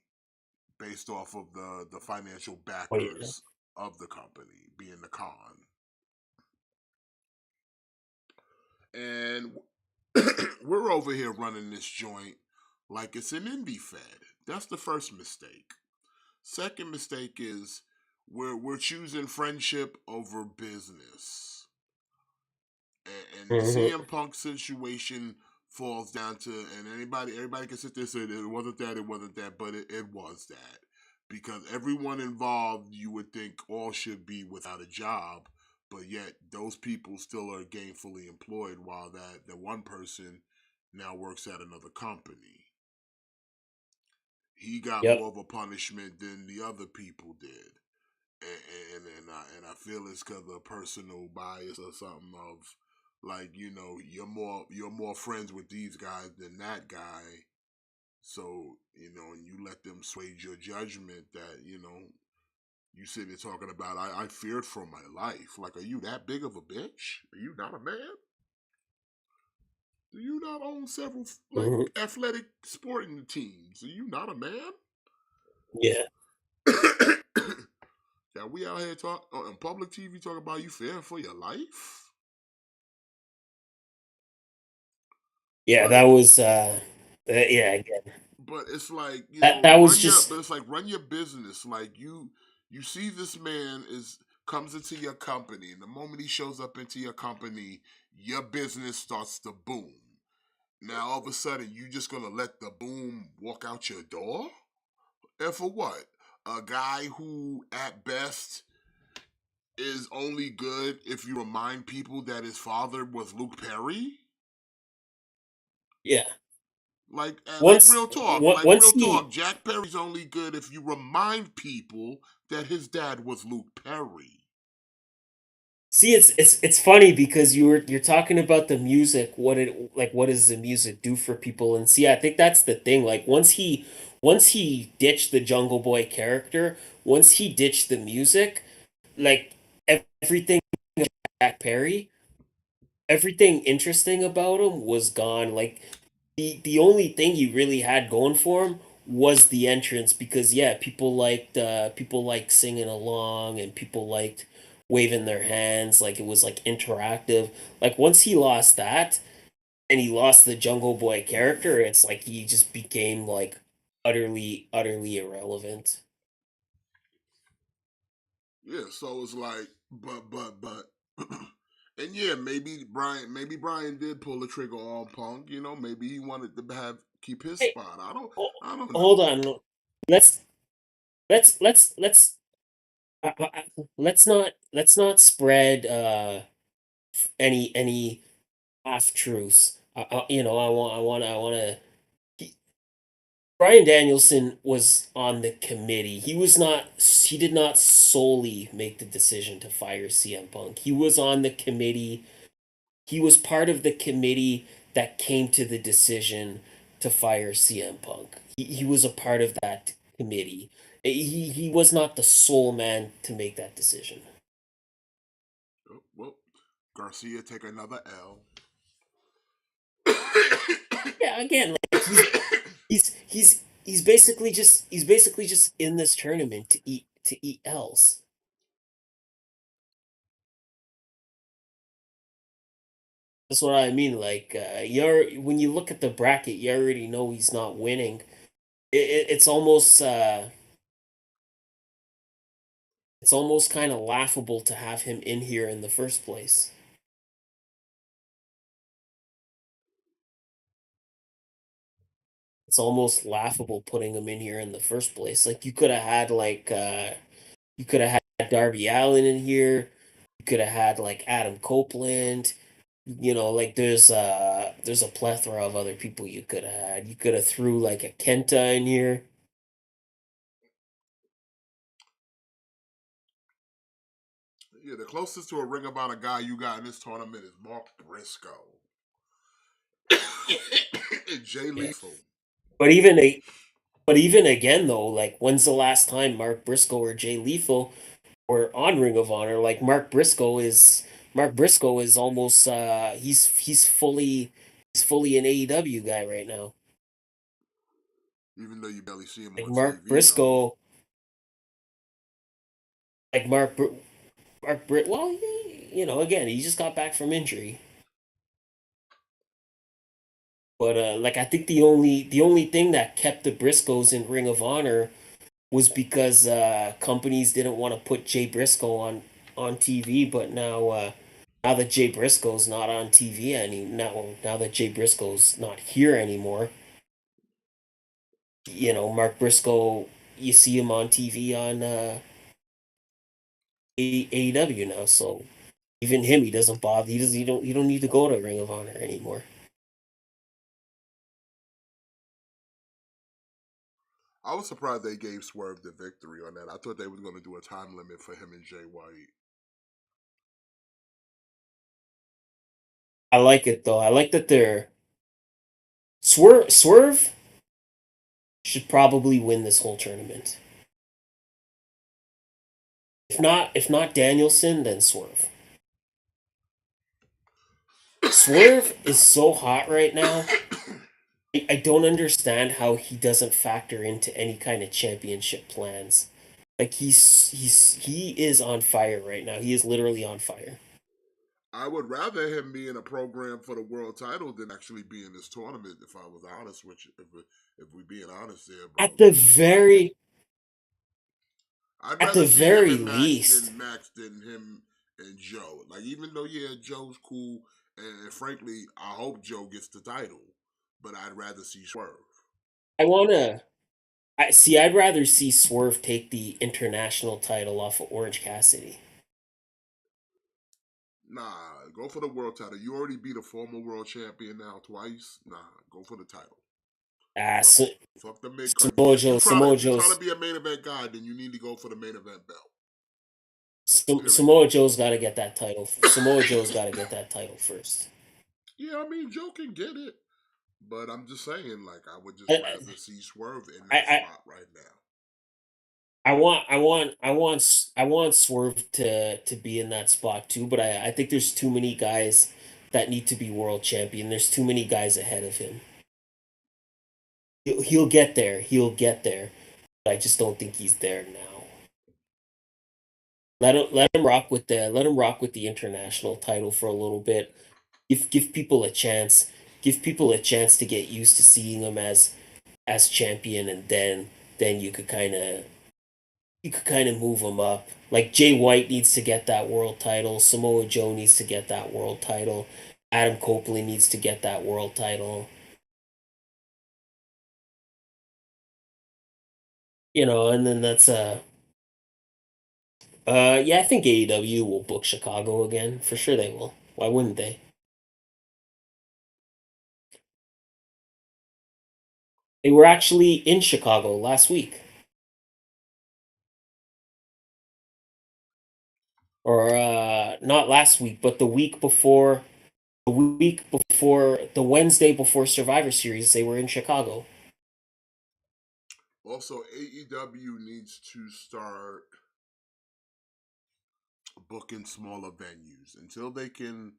based off of the financial Oh yeah. backers of the company being the con. And we're over here running this joint like it's an indie fed. That's the first mistake. Second mistake is we're choosing friendship over business. And the Hmm. CM Punk situation falls down to, and everybody can sit there and say that it wasn't that, but it was that. Because everyone involved, you would think all should be without a job, but yet those people still are gainfully employed while that one person now works at another company. He got Yep. more of a punishment than the other people did. And I feel it's because of personal bias or something of like, you're more friends with these guys than that guy. So, and you let them sway your judgment that, you sit there talking about I feared for my life. Like, are you that big of a bitch? Are you not a man? Do you not own several like Hmm. athletic sporting teams? Are you not a man? Yeah. Yeah, we out here talk on public TV talking about you fearing for your life. Yeah. But That was. Yeah. Again, but it's like that was just. run your business. Like you see this man is comes into your company, and the moment he shows up into your company, your business starts to boom. Now all of a sudden, you just gonna let the boom walk out your door, and for what? A guy who at best is only good if you remind people that his father was Luke Perry. Yeah. Like real talk, Once he. Jack Perry's only good if you remind people that his dad was Luke Perry. See, it's funny because you're talking about the music, what does the music do for people? And see, I think that's the thing. Like once he ditched the Jungle Boy character, once he ditched the music, like everything Jack Perry, everything interesting about him was gone. Like the only thing he really had going for him was the entrance because yeah, people liked singing along and people liked waving their hands like it was like interactive. Like once he lost that and he lost the Jungle Boy character, it's like he just became like utterly irrelevant. Yeah, so it's like, but, and yeah, maybe Brian did pull the trigger on Punk. Maybe he wanted to keep his Hey, spot. ho- I don't hold know. on. Let's let's let's not spread any half truths. I want to. Brian Danielson was on the committee. He was not. He did not solely make the decision to fire CM Punk. He was on the committee. He was part of the committee that came to the decision to fire CM Punk. He was a part of that committee. He was not the sole man to make that decision. Oh, well, Garcia take another L. Yeah, again, like he's basically just in this tournament to eat L's. That's what I mean. Like you're when you look at the bracket, you already know he's not winning. It's almost kind of laughable to have him in here in the first place. It's almost laughable putting him in here in the first place. Like you could have had Darby Allen in here. You could have had like Adam Copeland. Like there's a plethora of other people you could have had. You could have threw like a Kenta in here. Yeah, the closest to a Ring of Honor guy you got in this tournament is Mark Briscoe and Jay Yeah. Lethal. But even again though, like when's the last time Mark Briscoe or Jay Lethal were on Ring of Honor? Like Mark Briscoe is almost he's fully an AEW guy right now. Even though you barely see him Like on Mark TV, though. Briscoe, like Mark Britt. Well, again, he just got back from injury. But like I think the only thing that kept the Briscoes in Ring of Honor was because companies didn't want to put Jay Briscoe on TV. But now that Jay Briscoe's not on TV now that Jay Briscoe's not here anymore, Mark Briscoe, you see him on TV on AEW now. So even him, he doesn't bother. He don't need to go to Ring of Honor anymore. I was surprised they gave Swerve the victory on that. I thought they was going to do a time limit for him and Jay White. I like it though. I like that they're Swerve should probably win this whole tournament. If not Danielson, then Swerve. Swerve is so hot right now. I don't understand how he doesn't factor into any kind of championship plans. Like he is on fire right now. He is literally on fire. I would rather him be in a program for the world title than actually be in this tournament. If I was honest with you, if we being honest there, bro, At the like very I'd at the rather see him very and least, Max than him and Joe. Like even though Joe's cool, and frankly, I hope Joe gets the title, but I'd rather see Swerve. I wanna I'd rather see Swerve take the international title off of Orange Cassidy. Nah, go for the world title. You already beat a former world champion now twice. Nah, go for the title. Ah, Fuck, so, fuck the mid card. Samoa If you Joe, trying to Samoa if you trying to Joe's be a main event guy, then you need to go for the main event belt. Period. Samoa Joe's got to get that title. Samoa Joe's got to get that title first. Yeah, I mean Joe can get it, but I'm just saying, like I would just I, rather see Swerve in I, that I, spot right now. I want Swerve to be in that spot too. But I think there's too many guys that need to be world champion. There's too many guys ahead of him. He'll get there. He'll get there. But I just don't think he's there now. Let him rock with the international title for a little bit. Give people a chance. Give people a chance to get used to seeing him as champion, and then you could kind of move him up. Like Jay White needs to get that world title. Samoa Joe needs to get that world title. Adam Copeland needs to get that world title. And then yeah, I think AEW will book Chicago again. For sure they will. Why wouldn't they? They were actually in Chicago last week. Or not last week, but the Wednesday before Survivor Series, they were in Chicago. Also, AEW needs to start booking smaller venues until they can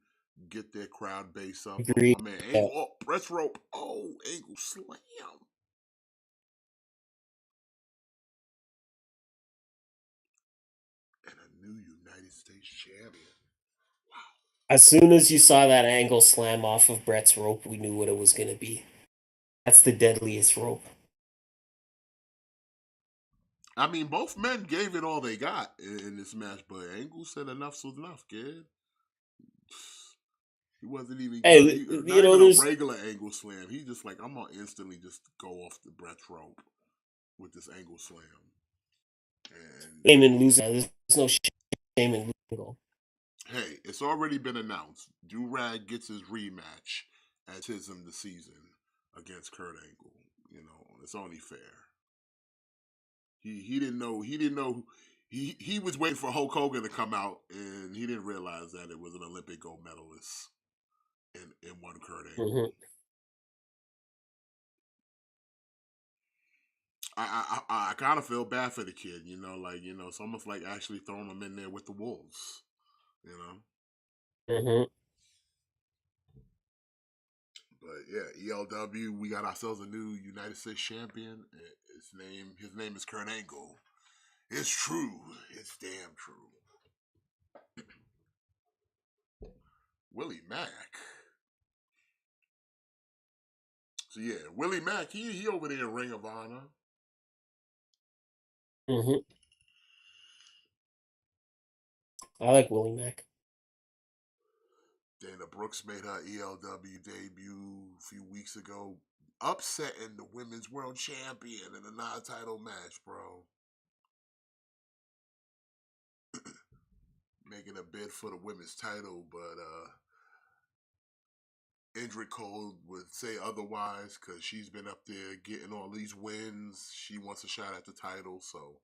get their crowd base up. Look, Agreed. my man Yeah. Angle, oh, press rope, oh, Angle slam, and a new United States champion. As soon as you saw that angle slam off of Brett's rope, we knew what it was going to be. That's the deadliest rope. I mean, both men gave it all they got in this match, but Angle said enough was enough, kid. He wasn't even Hey, gonna, not even a there's regular Angle slam. He just like, I'm gonna instantly just go off the Brett's rope with this Angle slam. And shame in losing. There's no shame in losing. hey, it's already been announced. Durag gets his rematch at TISM the season against Kurt Angle. It's only fair. He didn't know he was waiting for Hulk Hogan to come out, and he didn't realize that it was an Olympic gold medalist in one Kurt Angle. Hmm. I kind of feel bad for the kid, it's almost like actually throwing him in there with the wolves, you know. Hmm. But yeah, ELW, we got ourselves a new United States champion. His name is Kurt Angle. It's true. It's damn true. Willie Mack. So yeah, Willie Mack, he over there in Ring of Honor. Mm-hmm. I like Willie Mack. Dana Brooks made her ELW debut a few weeks ago, upsetting the women's world champion in a non-title match, bro. Making a bid for the women's title, but Indrid Cole would say otherwise because she's been up there getting all these wins. She wants a shot at the title, so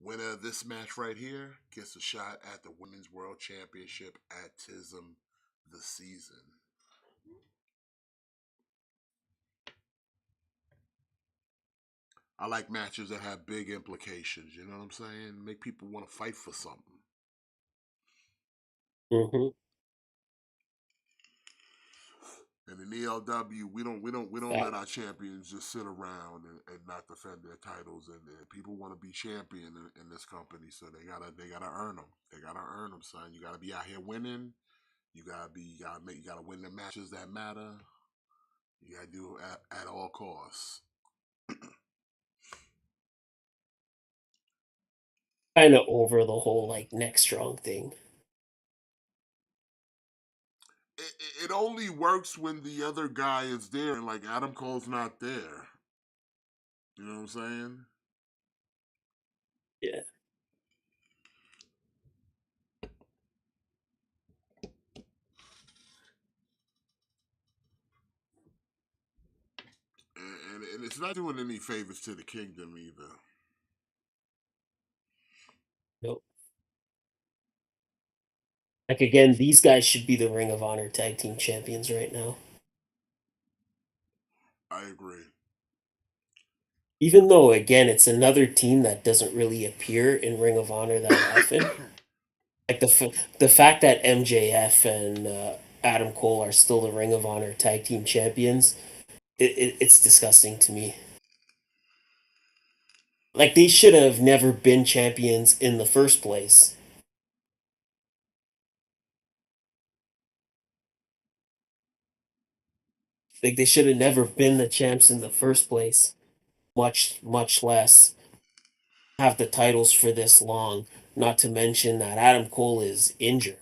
winner of this match right here gets a shot at the Women's World Championship at TISM this season. I like matches that have big implications, you know what I'm saying? Make people want to fight for something. Mm-hmm. And in ELW, we don't That, let our champions just sit around and not defend their titles. And people want to be champion in this company, so they gotta earn them. They gotta earn them, son. You gotta be out here winning. You gotta win the matches that matter. You gotta do it at all costs. kind of over the whole like neck strong thing. It only works when the other guy is there, and like Adam Cole's not there. You know what I'm saying? Yeah. And it's not doing any favors to the kingdom either. Nope. Like again, these guys should be the Ring of Honor tag team champions right now. I agree. Even though again, it's another team that doesn't really appear in Ring of Honor that often. Like the fact that MJF and Adam Cole are still the Ring of Honor tag team champions, it's disgusting to me. Like they should have never been champions in the first place. Like they should have never been the champs in the first place. Much less have the titles for this long. Not to mention that Adam Cole is injured.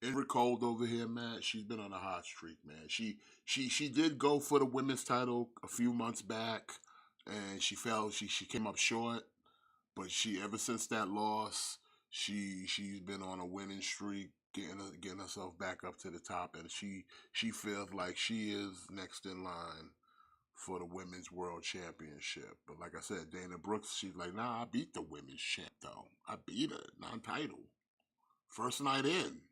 Ingrid Cold over here, man. She's been on a hot streak, man. She did go for the women's title a few months back, and she fell. She came up short, but she ever since that loss, she's been on a winning streak, getting herself back up to the top, and she feels like she is next in line for the women's world championship. But like I said, Dana Brooks, she's like, nah, I beat the women's champ though. I beat her non-title, first night in.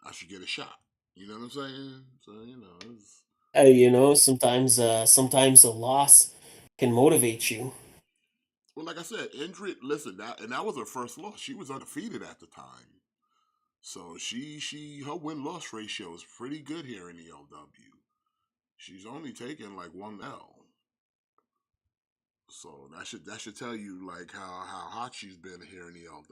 I should get a shot. You know what I'm saying? So it's Sometimes a loss can motivate you. well, like I said, Indrid. Listen, that was her first loss. She was undefeated at the time, so her win loss ratio is pretty good here in the LW. She's only taken like one L, so that should tell you like how hot she's been here in the LW.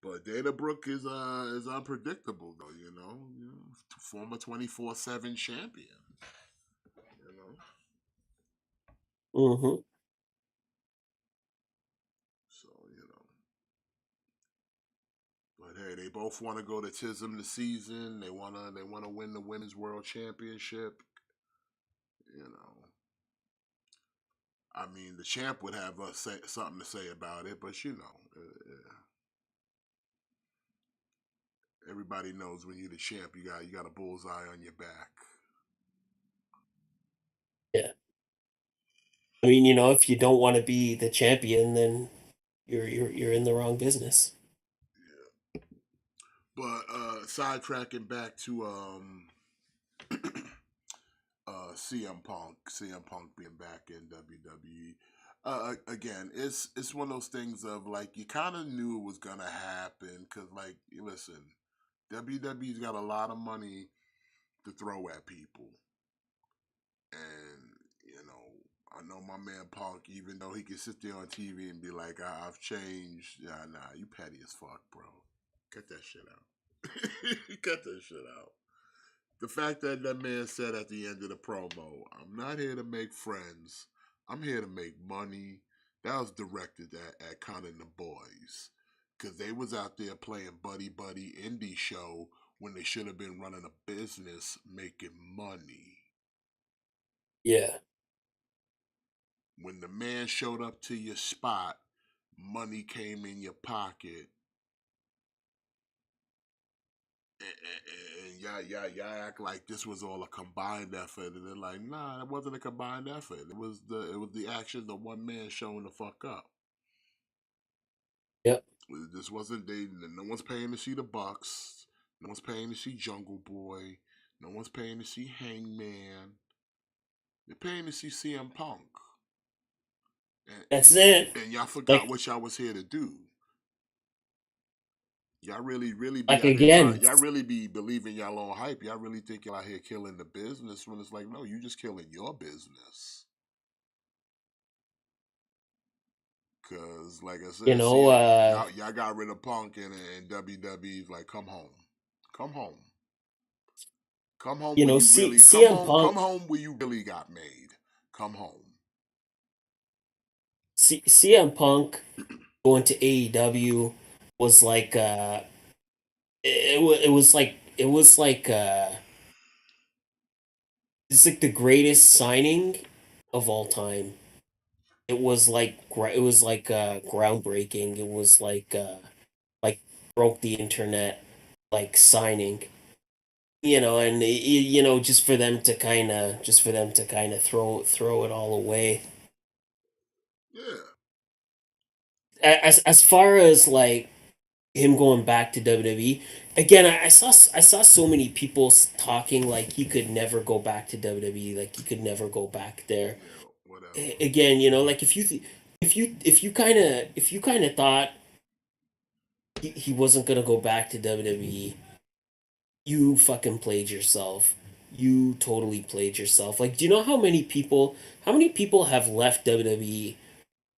But Dana Brooke is unpredictable though, former 24/7 champion, you know. Mm-hmm. So but hey, they both want to go to TISM this season. They wanna win the women's world championship. You know, I mean, the champ would have something to say about it, but everybody knows when you're the champ, you got a bullseye on your back. Yeah. I mean, if you don't want to be the champion, then you're in the wrong business. Yeah. But sidetracking back to CM Punk being back in WWE. Again, it's one of those things of like you kind of knew it was gonna happen because like listen, WWE's got a lot of money to throw at people, and you know I know my man Punk, even though he can sit there on TV and be like, I've changed. Yeah, nah, you petty as fuck, bro. Cut that shit out. Cut that shit out. The fact that that man said at the end of the promo, I'm not here to make friends. I'm here to make money. That was directed at kind of the boys. Because they was out there playing buddy buddy indie show when they should have been running a business making money. Yeah. When the man showed up to your spot, money came in your pocket. And y'all act like this was all a combined effort, and they're like, nah, it wasn't a combined effort. It was the action of one man showing the fuck up. Yep. This wasn't they. No one's paying to see the Bucks. No one's paying to see Jungle Boy. No one's paying to see Hangman. They're paying to see CM Punk. That's it. And y'all forgot Like what y'all was here to do. Y'all really be like out here trying. again, Y'all really be believing y'all own hype. Y'all really think y'all out here killing the business when it's like, no, you just killing your business. Cause like I you said, see, know, y'all got rid of Punk and WWE's like, come home, come home, come home where you really CM come Punk, home where you really got made. Come home. CM Punk going to AEW was like it was like it's like the greatest signing of all time. It was groundbreaking. It was like broke the internet like signing. And just for them to kind of throw it all away. Yeah, As far as like him going back to WWE again, I saw so many people talking like he could never go back to WWE, like he could never go back there. yeah, whatever. Again, like if you kind of thought he wasn't gonna go back to WWE, you fucking played yourself. You totally played yourself. Like, do you know how many people have left WWE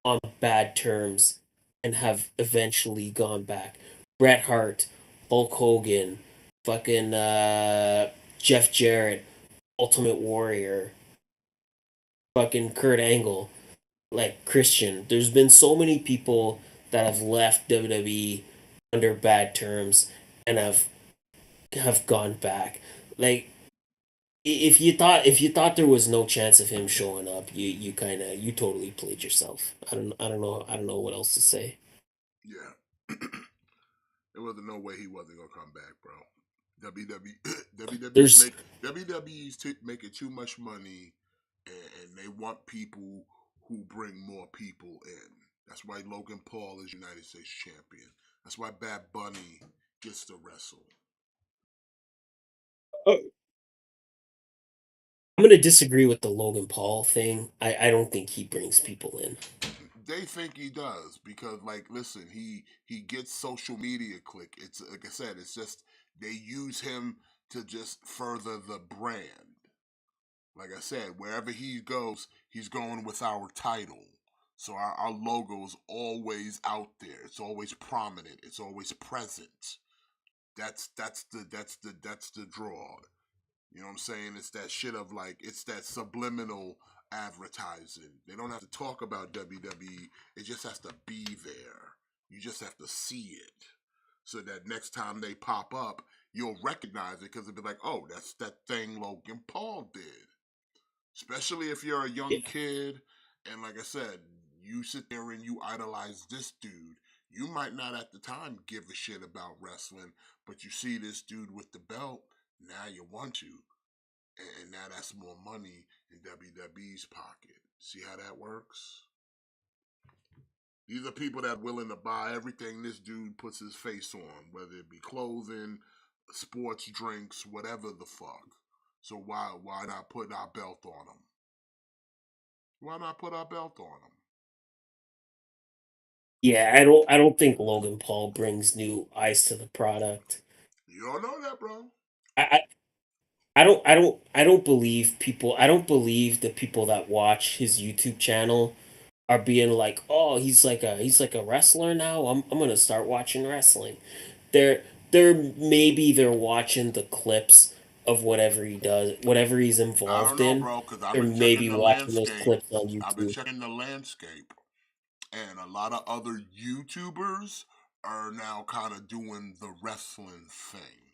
on bad terms and have eventually gone back? Bret Hart, Hulk Hogan, fucking Jeff Jarrett, Ultimate Warrior, fucking Kurt Angle, like Christian. There's been so many people that have left WWE under bad terms and have gone back. Like if you thought there was no chance of him showing up, you totally played yourself. I don't know what else to say. Yeah, there wasn't no way he wasn't gonna come back, bro. WWE, There's WWE's making too much money, and they want people who bring more people in. That's why Logan Paul is United States champion. That's why Bad Bunny gets to wrestle. I'm gonna disagree with the Logan Paul thing. I don't think he brings people in. They think he does because, like, listen, he gets social media click. It's like I said, it's just they use him to just further the brand. Like I said, wherever he goes, he's going with our title. So our logo is always out there. It's always prominent. It's always present. That's the draw. You know what I'm saying? It's that shit of like it's that subliminal advertising. They don't have to talk about WWE. It just has to be there. You just have to see it. So that next time they pop up, you'll recognize it because it'll be like, oh, that's that thing Logan Paul did. Especially if you're a young Yeah. kid and like I said, you sit there and you idolize this dude. You might not at the time give a shit about wrestling, but you see this dude with the belt, now you want to. And now that's more money in WWE's pocket. See how that works? These are people that are willing to buy everything this dude puts his face on, whether it be clothing, sports drinks, whatever the fuck. So why not put our belt on him? Why not put our belt on him? Yeah, I don't think Logan Paul brings new eyes to the product. You don't know that, bro. I, I don't believe people. I don't believe the people that watch his YouTube channel are being like, "Oh, he's like a wrestler now. I'm gonna start watching wrestling." They're they're watching the clips of whatever he does, whatever he's I don't involved know, in. bro, because I've They're been checking maybe the watching those landscape. clips on I've been YouTube. checking the landscape, and a lot of other YouTubers are now kind of doing the wrestling thing.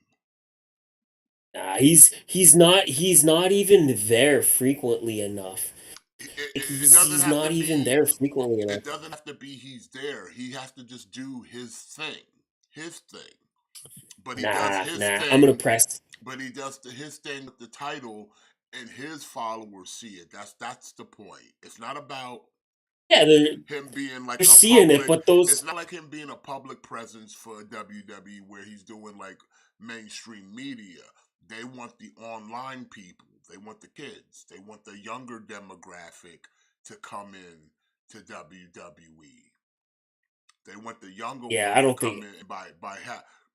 Nah, he's not even there frequently enough. It, Like it, it doesn't he's have to not even be. there frequently enough. It doesn't have to be he's there. He has to just do his thing. His thing. But he does Nah, his nah. I'm gonna thing. press. But he does his thing with the title, and his followers see it. That's the point. It's not about Yeah, him being like they're a seeing it, public. but It's those. not like him being a public presence for WWE where he's doing like mainstream media. They want the online people. They want the kids. They want the younger demographic to come in to WWE. They want the younger Yeah, I ones to don't come think. in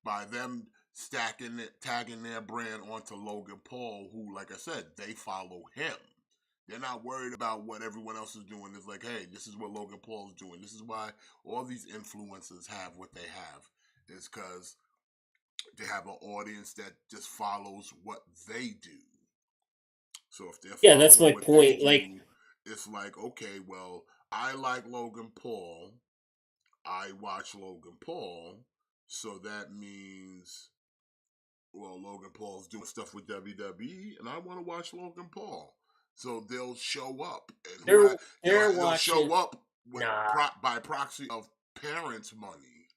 by them stacking it, tagging their brand onto Logan Paul, who, like I said, they follow him. They're not worried about what everyone else is doing. It's like, hey, this is what Logan Paul is doing. This is why all these influencers have what they have. Is because they have an audience that just follows what they do. So if they're Yeah, that's following my what they point. Like, do, it's like, okay, well, I like Logan Paul. I watch Logan Paul. So that means, well, Logan Paul's doing stuff with WWE, and I want to watch Logan Paul. So they'll show up, and they're they're they'll watching. show up with Nah, by proxy of parents' money.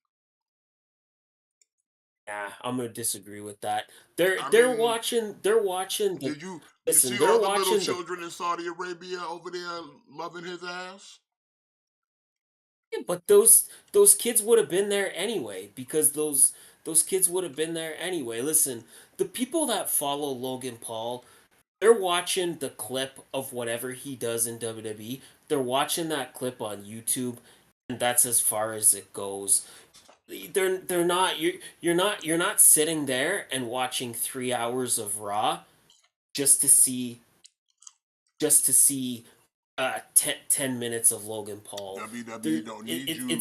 nah. I'm gonna disagree with that. They're I they're mean, watching. They're watching the. did you Listen, see they're all the little watching the. children in Saudi Arabia over there loving his ass? Yeah, but those kids would have been there anyway because those kids would have been there anyway. Listen, the people that follow Logan Paul, they're watching the clip of whatever he does in WWE. They're watching that clip on YouTube, and that's as far as it goes. They're not you're not sitting there and watching 3 hours of Raw just to see just to see 10 minutes of Logan Paul. WWE don't need you.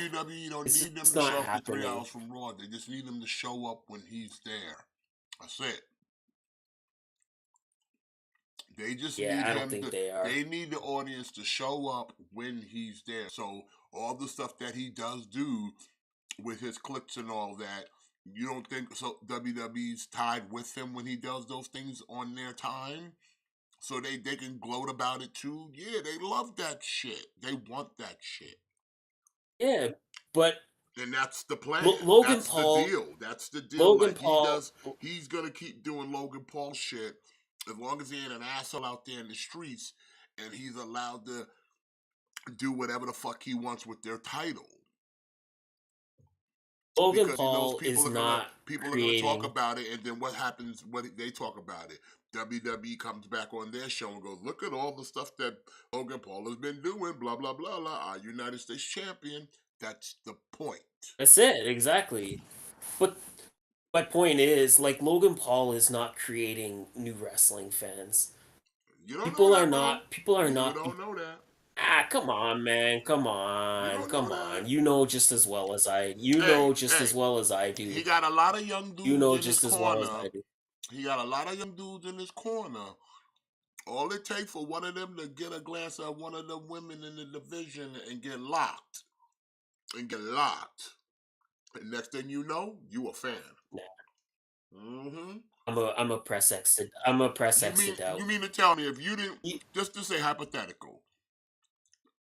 WWE don't it's need them just to not show up for three happening. hours from Raw. They just need him to show up when he's there. That's it. They just Yeah, need I don't him think to. they are. They need the audience to show up when he's there. So all the stuff that he does do with his clips and all that, you don't think so? WWE's tied with him when he does those things on their time, so they can gloat about it too. Yeah, they love that shit. They want that shit. Yeah, but And that's the plan. Logan That's the Paul, deal. That's the deal. Logan Like Paul, he's gonna keep doing Logan Paul shit as long as he ain't an asshole out there in the streets, and he's allowed to do whatever the fuck he wants with their title. Logan Because he knows Paul is not people are gonna talk creating. about it, and then what happens when they talk about it? WWE comes back on their show and goes, "Look at all the stuff that Logan Paul has been doing." Blah blah blah blah. Our United States champion. That's the point. That's it exactly. But my point is, like, Logan Paul is not creating new wrestling fans. You don't know People are that, bro. not. People are You not. don't know that. Come on, man. Come You on. don't know Come that. on. You know just as well as I. You Hey, know just hey. as well as I He do. got a lot of young You dudes know in his just as well as corner. I do. He got a lot of young dudes in his corner. All it takes for one of them to get a glance at one of the women in the division and get locked. And get locked. And next thing you know, you a fan. Nah, Mm-hmm. I'm a press X to. I'm a press You X to mean you doubt. mean to tell me if you didn't, Y- just to say hypothetical,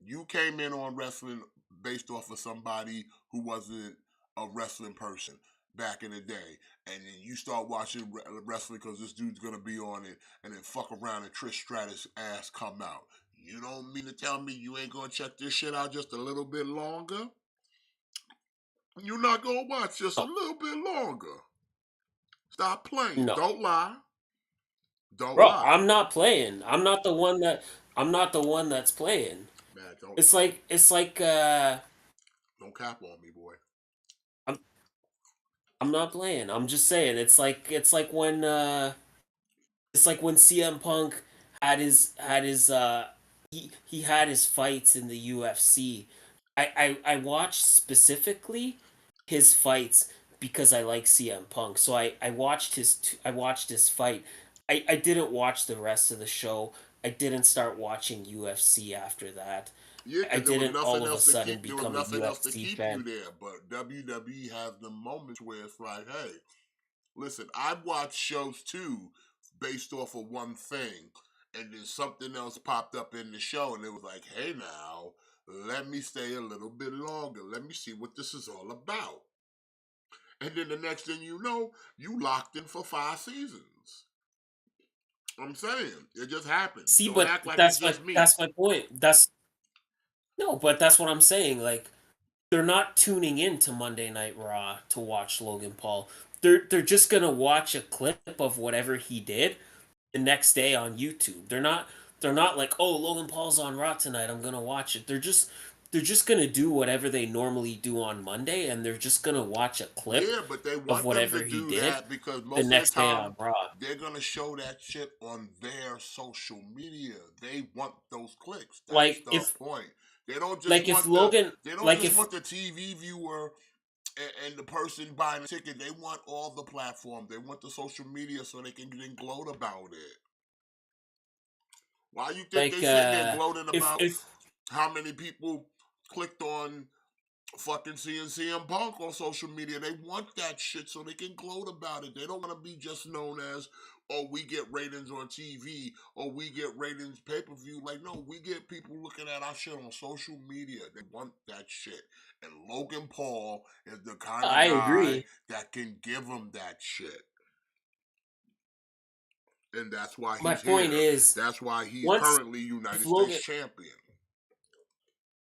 you came in on wrestling based off of somebody who wasn't a wrestling person back in the day, and then you start watching wrestling because this dude's gonna be on it, and then fuck around and Trish Stratus ass come out. You don't mean to tell me you ain't gonna check this shit out just a little bit longer? You're not gonna watch just a No, little bit longer. Stop playing. no. Don't lie. Don't Bro, lie. I'm not playing. I'm not the one that's playing. Man, It's like don't cap on me, boy. I'm I'm not playing. I'm just saying it's like when CM Punk had his he had his fights in the UFC. I watched specifically his fights because I like CM Punk. So I watched his fight. I didn't watch the rest of the show. I didn't start watching UFC after that. Yeah, I because there was didn't all nothing of a else to sudden keep. There was become a nothing else to UFC keep you fan. there. But WWE has the moments where it's like, hey, listen, I've watched shows too, based off of one thing, and then something else popped up in the show, and it was like, hey, now let me stay a little bit longer. Let me see what this is all about. And then the next thing you know, you locked in for 5 seasons. I'm saying it just happens. See, Don't but act like it's just me. that's my point. That's no, but that's what I'm saying. Like they're not tuning in to Monday Night Raw to watch Logan Paul. They're just gonna watch a clip of whatever he did the next day on YouTube. They're not like, oh, Logan Paul's on Raw tonight, I'm gonna watch it. They're just gonna do whatever they normally do on Monday, and they're just gonna watch a clip Yeah, but they of want them to whatever he do did that because the most of the next day time on Raw. they're gonna show that shit on their social media. They want those clicks. That's Like the if point. They don't just like if want the Logan they don't like just if want the TV viewer and the person buying the ticket. They want all the platform. They want the social media so they can then gloat about it. Why you think like they sitting there gloating about if how many people clicked on fucking seeing CM Punk on social media? They want that shit so they can gloat about it. They don't want to be just known as, oh, we get ratings on TV or we get ratings pay per view. Like, no, we get people looking at our shit on social media. They want that shit. And Logan Paul is the kind of I guy agree. that can give them that shit. And that's why My he's point here. is That's why he's once currently if United States champion.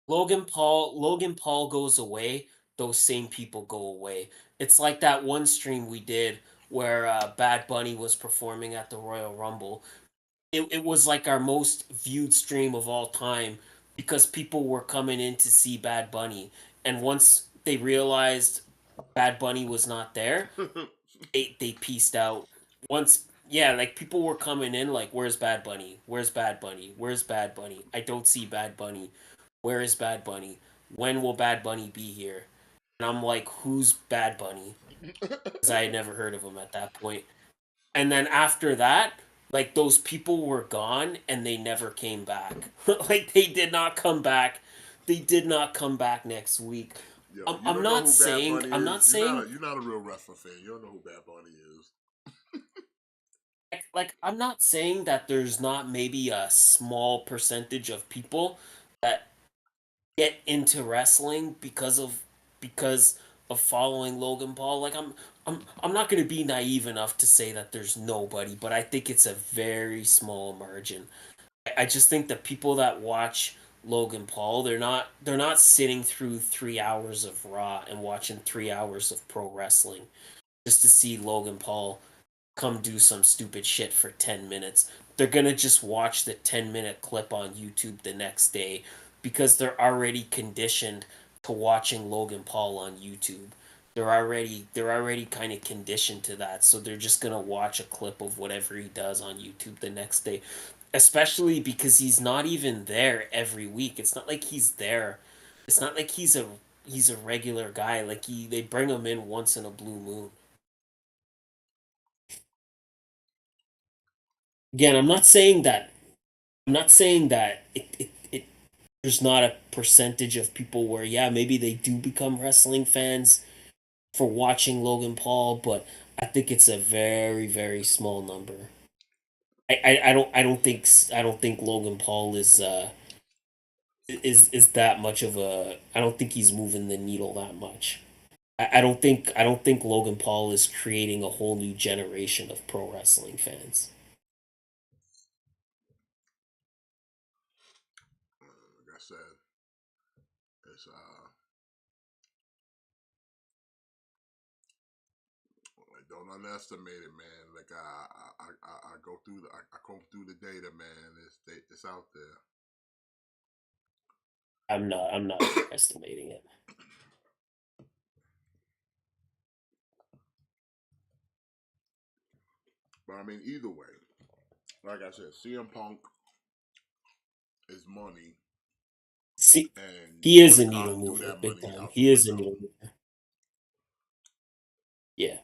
Logan Paul goes away, those same people go away. It's like that one stream we did where Bad Bunny was performing at the Royal Rumble. It was like our most viewed stream of all time because people were coming in to see Bad Bunny, and once they realized Bad Bunny was not there, they pieced out. Once yeah, like people were coming in like, where's Bad Bunny? Where's Bad Bunny? Where's Bad Bunny? I don't see Bad Bunny. Where is Bad Bunny? When will Bad Bunny be here? And I'm like, who's Bad Bunny? Because I had never heard of him at that point. And then after that, like those people were gone and they never came back. Like they did not come back. They did not come back next week. Yo, you don't know who Bad Bunny I'm not is. saying You're not a real wrestling fan. You don't know who Bad Bunny is. I'm not saying that there's not maybe a small percentage of people that get into wrestling because of following Logan Paul. Like I'm not going to be naive enough to say that there's nobody, but I think it's a very small margin. I just think the people that watch Logan Paul, they're not sitting through 3 hours of Raw and watching 3 hours of pro wrestling just to see Logan Paul come do some stupid shit for 10 minutes. They're going to just watch the 10-minute clip on YouTube the next day because they're already conditioned to watching Logan Paul on YouTube. They're already kind of conditioned to that. So they're just going to watch a clip of whatever he does on YouTube the next day. Especially because he's not even there every week. It's not like he's there. It's not like he's a regular guy. Like they bring him in once in a blue moon. Again, I'm not saying that there's not a percentage of people where yeah, maybe they do become wrestling fans for watching Logan Paul, but I think it's a very, very small number. I don't think Logan Paul is that much of a I don't think he's moving the needle that much. I don't think Logan Paul is creating a whole new generation of pro wrestling fans. Like I said, it's don't Don't underestimate it, man. Like I go through I comb through the data, man. It's out there. I'm not underestimating it. But I mean, either way, like I said, CM Punk is money, See, and he is a Tony Khan needle threw mover, that big money time. out the He is a window. needle mover. Yeah.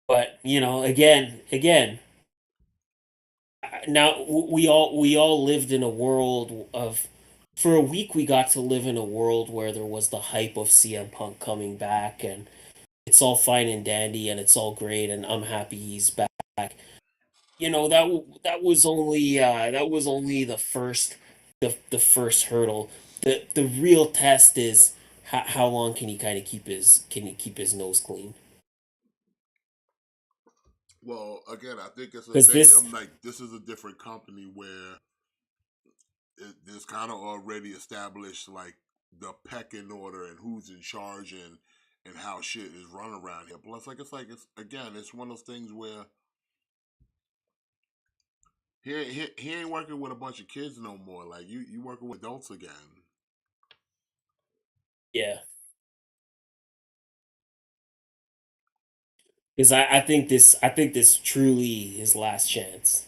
But again, now we all lived in a world of, for a week we got to live in a world where there was the hype of CM Punk coming back, and it's all fine and dandy and it's all great and I'm happy he's back. That was only the first hurdle. The real test is how long can he kind of keep his nose clean? Well, again, I think it's a Because thing. this I'm like, this is a different company where there's kind of already established like the pecking order and who's in charge and how shit is run around here. Plus, it's again, it's one of those things where he ain't working with a bunch of kids no more. Like you working with adults again. Yeah, because I think this truly his last chance.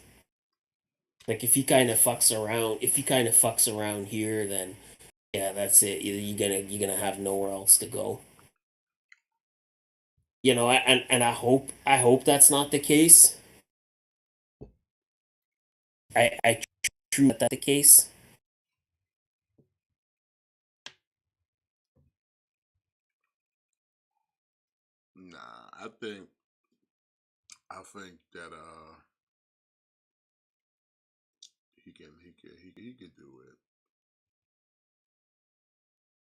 Like if he kind of fucks around here, then yeah, that's it. You're gonna have nowhere else to go. And I hope that's not the case. I truly hope that's the case. Nah, I think that he can do it.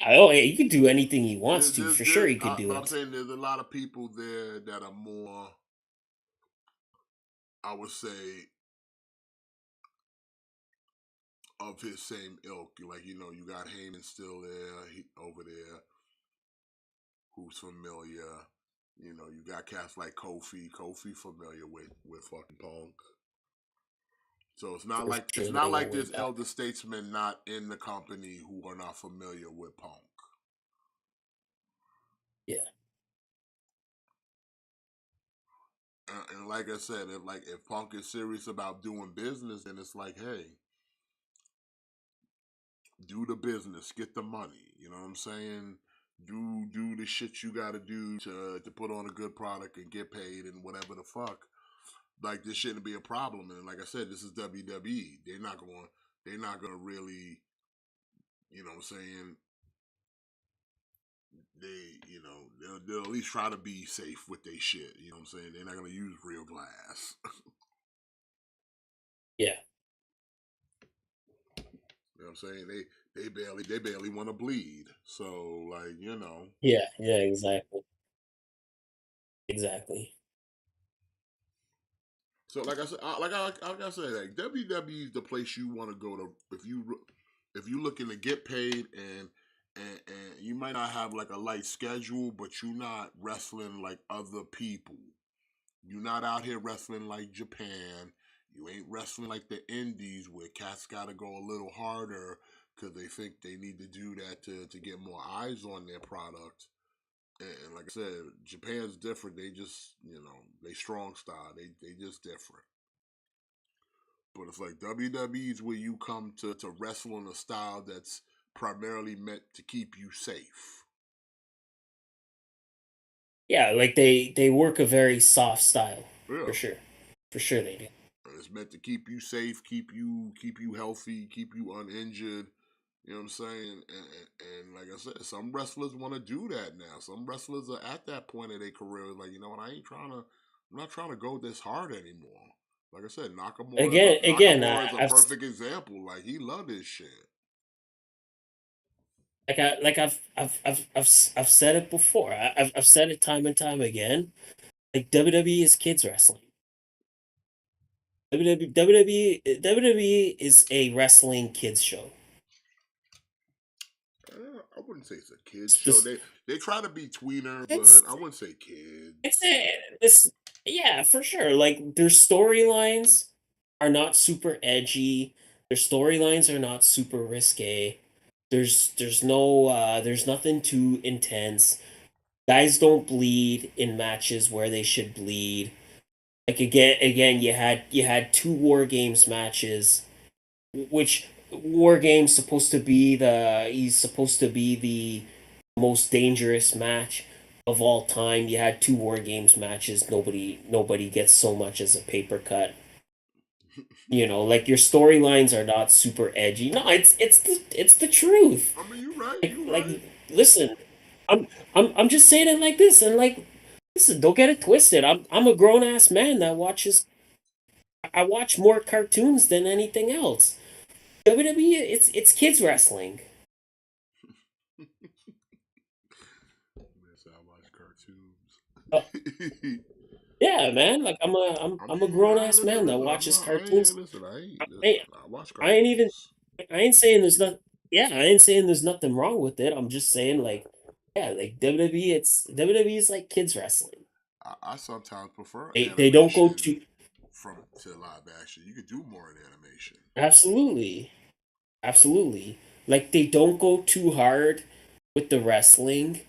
Oh, yeah, he could do anything he wants to. For sure, he could do But I'm it. saying there's a lot of people there that are more, I would say, of his same ilk. Like you got Heyman still there, over there, who's familiar. You got cats like Kofi. Kofi familiar with fucking Punk. So For it's sure, not they go like way there's back. elder statesmen not in the company who are not familiar with Punk. Yeah, And like I said, if Punk is serious about doing business, then it's like, hey, do the business, get the money. You know what I'm saying? Do the shit you got to do to put on a good product and get paid and whatever the fuck. Like this shouldn't be a problem. And like I said, this is WWE. They're not gonna really, you know what I'm saying? They'll at least try to be safe with their shit. You know what I'm saying? They're not gonna use real glass. yeah, You know what I'm saying? They barely want to bleed. So like. yeah, yeah. Exactly, exactly. So like I said, like I said, like WWE is the place you want to go to if you looking to get paid and you might not have like a light schedule, but you're not wrestling like other people. You're not out here wrestling like Japan. You ain't wrestling like the Indies where cats got to go a little harder because they think they need to do that to get more eyes on their product. And like I said, Japan's different. They just, they strong style. They just different. But it's like WWE's where you come to wrestle in a style that's primarily meant to keep you safe. Yeah, like they work a very soft style, Yeah. for sure. For sure they do. It's meant to keep you safe, keep you healthy, keep you uninjured. You know what I'm saying? And like I said, some wrestlers want to do that now. Some wrestlers are at that point of their career, like, you know what, I'm not trying to go this hard anymore. Like I said, Again, Nakamura is a perfect example. Like he loved his shit. I've said it before. I've said it time and time again. Like WWE is kids wrestling. WWE is a wrestling kids show. I wouldn't say it's a kids show. This, They try to be tweener, it's but I wouldn't say kids. it's a this yeah, for sure. Like their storylines are not super edgy. Their storylines are not super risque. There's nothing too intense. Guys don't bleed in matches where they should bleed. Like again, you had two War Games matches, which War Games supposed to be the he's supposed to be the most dangerous match of all time. You had two War Games matches. Nobody gets so much as a paper cut. Like your storylines are not super edgy. No, it's the truth. I mean, you're right. Like You're like right. listen, I'm just saying it like this, and like listen, don't get it twisted. I'm a grown ass man that watches. I watch more cartoons than anything else. WWE, it's kids wrestling. Yes, I watch Uh, cartoons. yeah, man. Like I'm a I'm I I'm a mean, grown I ass listen, man that listen. I'm watches not. I ain't cartoons. listen. I ain't. I Listen, ain't, I watch I ain't even cartoons. I ain't saying there's not. Yeah, I ain't saying there's nothing wrong with it. I'm just saying like yeah, like WWE. It's WWE is like kids wrestling. I sometimes prefer They don't go animation too. to live action. You could do more in animation. Absolutely, absolutely. Like they don't go too hard with the wrestling.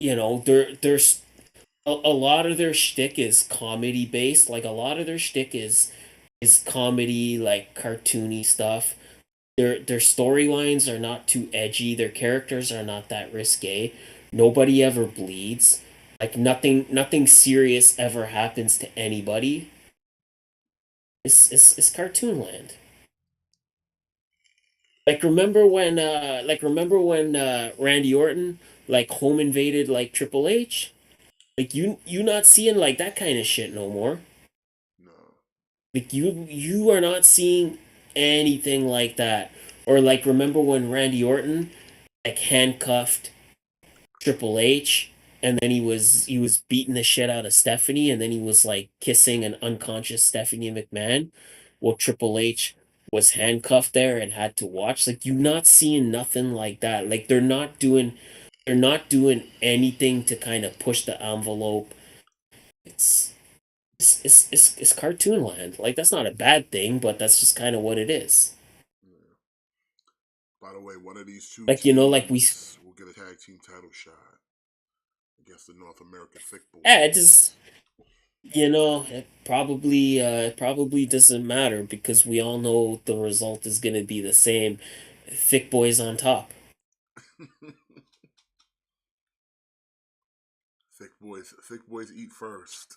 There's a lot of their shtick is comedy based. Like a lot of their shtick is comedy, like cartoony stuff. Their storylines are not too edgy. Their characters are not that risque. Nobody ever bleeds. Like nothing serious ever happens to anybody. It's cartoon land. Like remember when Randy Orton like home invaded like Triple H? Like you not seeing like that kind of shit no more. No. Like you are not seeing anything like that. Or like remember when Randy Orton like handcuffed Triple H and then he was beating the shit out of Stephanie and then he was like kissing an unconscious Stephanie McMahon. Well, Triple H was handcuffed there and had to watch. Like you're not seeing nothing like that. Like they're not doing anything to kind of push the envelope. It's it's cartoon land. Like that's not a bad thing, but that's just kind of what it is. Yeah. By the way, one of these two Like like we teams will get a tag team title shot against the North American Thick yeah, it just Boys. it probably doesn't matter because we all know the result is gonna be the same. Thick boys on top. Thick boys eat first.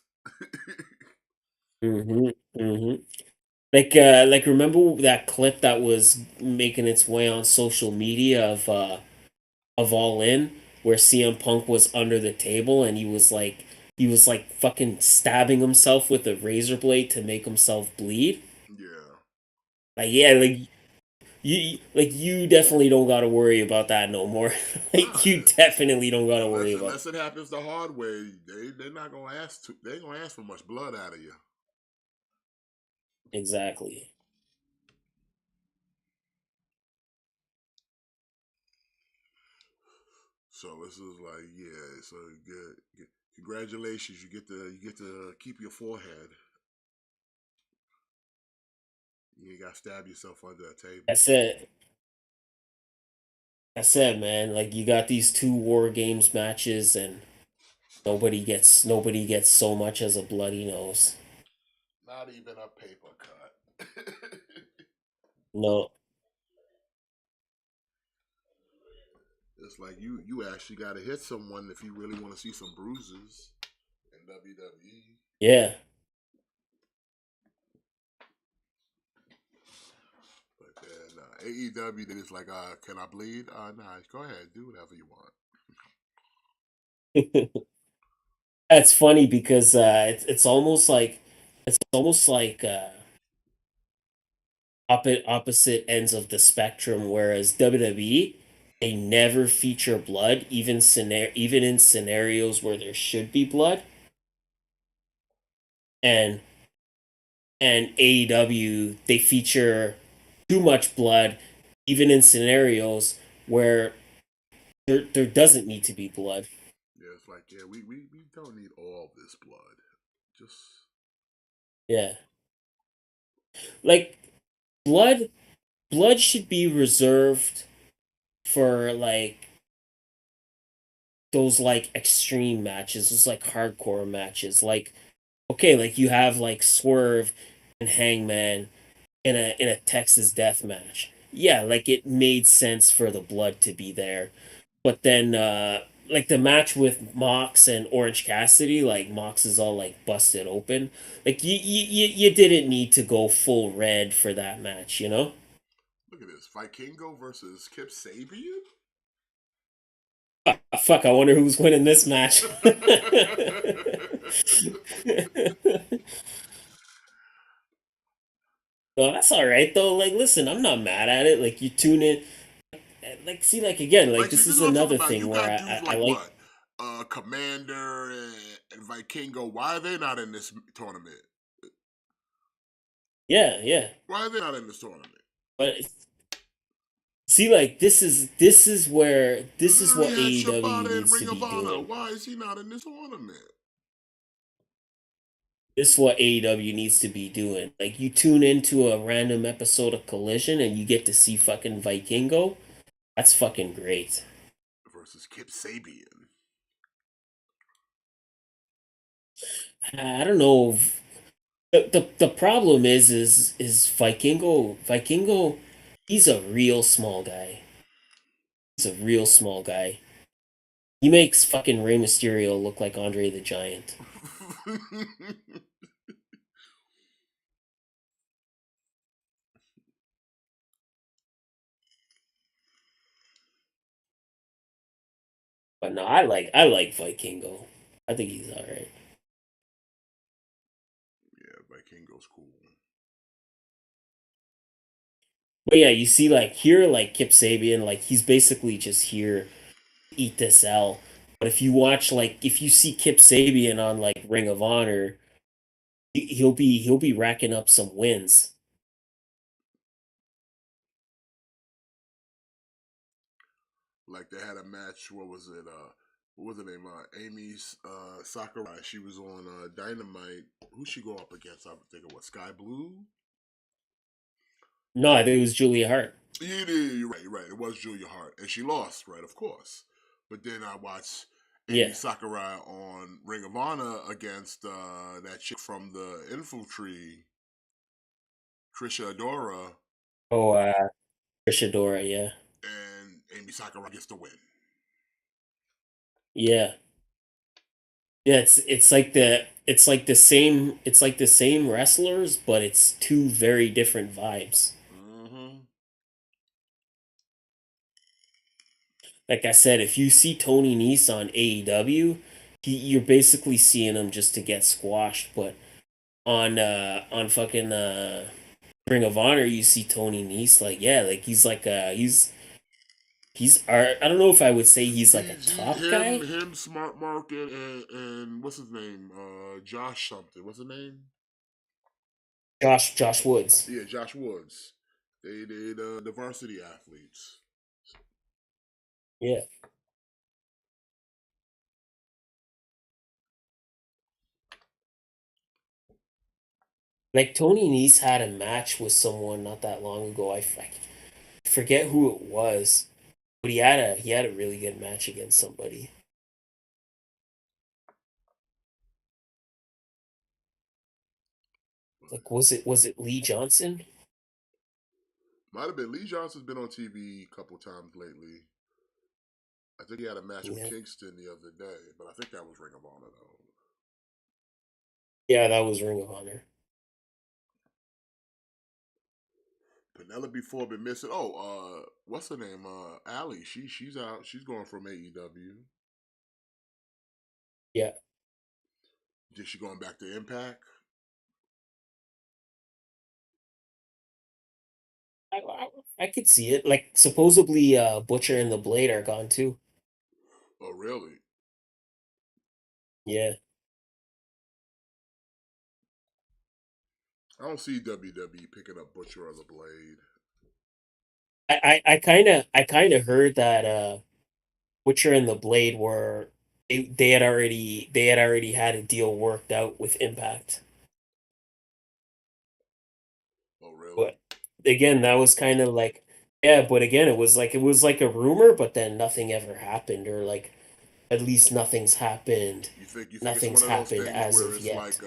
Mm-hmm. Mm-hmm. Like remember that clip that was making its way on social media of All In, where CM Punk was under the table and he was like fucking stabbing himself with a razor blade to make himself bleed. Yeah. Like yeah, like you definitely don't gotta worry about that no more. Nah, Like you definitely don't gotta worry about unless it happens the hard way, they're not gonna ask they ain't gonna ask for much blood out of you. exactly. So this is like, yeah, so good. Congratulations, you get to keep your forehead. You ain't got to stab yourself under a table. That's it. That's it, man. Like you got these two War Games matches and nobody gets so much as a bloody nose. Not even a paper cut. No. It's like you actually got to hit someone if you really want to see some bruises in WWE. Yeah. But then AEW, then it's like, can I bleed? Nah, go ahead, do whatever you want. That's funny because it's almost like opposite ends of the spectrum. Whereas WWE, they never feature blood, even in scenarios where there should be blood, and and AEW they feature too much blood, even in scenarios where There doesn't need to be blood. Yeah, it's like, yeah, we don't need all this blood. Just Yeah. Like blood blood should be reserved for like those like extreme matches, those like hardcore matches. Like okay, like you have like Swerve and Hangman in a Texas death match. Yeah, like it made sense for the blood to be there. But then like the match with Mox and Orange Cassidy, like Mox is all like busted open. Like you didn't need to go full red for that match, you know? look at this: Vikingo versus Kip Sabian. Fuck, I wonder who's winning this match. No, that's all right though. Like, listen, I'm not mad at it. Like, you tune in, like, see, like again, like Like, see, this this is is what I'm talking another about. thing You where got dudes I like like, what, Commander and Vikingo. Why are they not in this tournament? yeah, yeah. Why are they not in this tournament? But see, like, You this is literally what had AEW Shibata and needs to Ring of be Honor. doing. Why is he not in this tournament? This is what AEW needs to be doing. Like, you tune into a random episode of Collision and you get to see fucking Vikingo. That's fucking great. Versus Kip Sabian. I don't know. The problem is Vikingo. He's a real small guy. He's a real small guy. He makes fucking Rey Mysterio look like Andre the Giant. But no, I like Vikingo. I think he's all right. Yeah, Vikingo's cool. But yeah, you see, like here, like Kip Sabian, like he's basically just here to eat this L. But if you watch, like, if you see Kip Sabian on like Ring of Honor, he'll be racking up some wins. Like, they had a match. What was it? What was her name? Amy's Sakurai. She was on Dynamite. Who she go up against? I think it was Sky Blue. No, I think it was Julia Hart. Yeah, you're right. You're right. It was Julia Hart, and she lost, right? Of course. But then I watched Amy Yeah. Sakurai on Ring of Honor against that chick from the Infantry, Trisha Adora, Oh, Trish yeah. and Amy Sakurai gets the win. Yeah. Yeah, it's like the same wrestlers, but it's two very different vibes. Mm-hmm. Like I said, if you see Tony Nese on AEW, you're basically seeing him just to get squashed. But on fucking Ring of Honor, you see Tony Nese, like yeah, like I don't know if I would say he's like a top guy. Him, Smart Market, and what's his name? Josh something. What's his name? Josh Woods. Yeah, Josh Woods. They the varsity athletes. Yeah. Like Tony Nese had a match with someone not that long ago. I forget who it was, but he had a really good match against somebody. Like was it Lee Johnson? Might have been Lee Johnson's been on TV a couple times lately. I think he had a match with Yeah. Kingston the other day, but I think that was Ring of Honor though. Yeah, that was Ring of Honor. Penelope Ford been missing. Oh, what's her name? Allie. She's out. She's going from AEW. Yeah. Is she going back to Impact? I could see it. Like supposedly Butcher and the Blade are gone too. Oh, really? Yeah. I don't see WWE picking up Butcher or the Blade. I kind of heard that Butcher and the Blade were they had already had a deal worked out with Impact. Oh, really? But again, that was kind of like, yeah, but again, it was like a rumor, but then nothing ever happened, or like at least nothing's happened. You think it's one Nothing's of those happened things as where of it's yet. like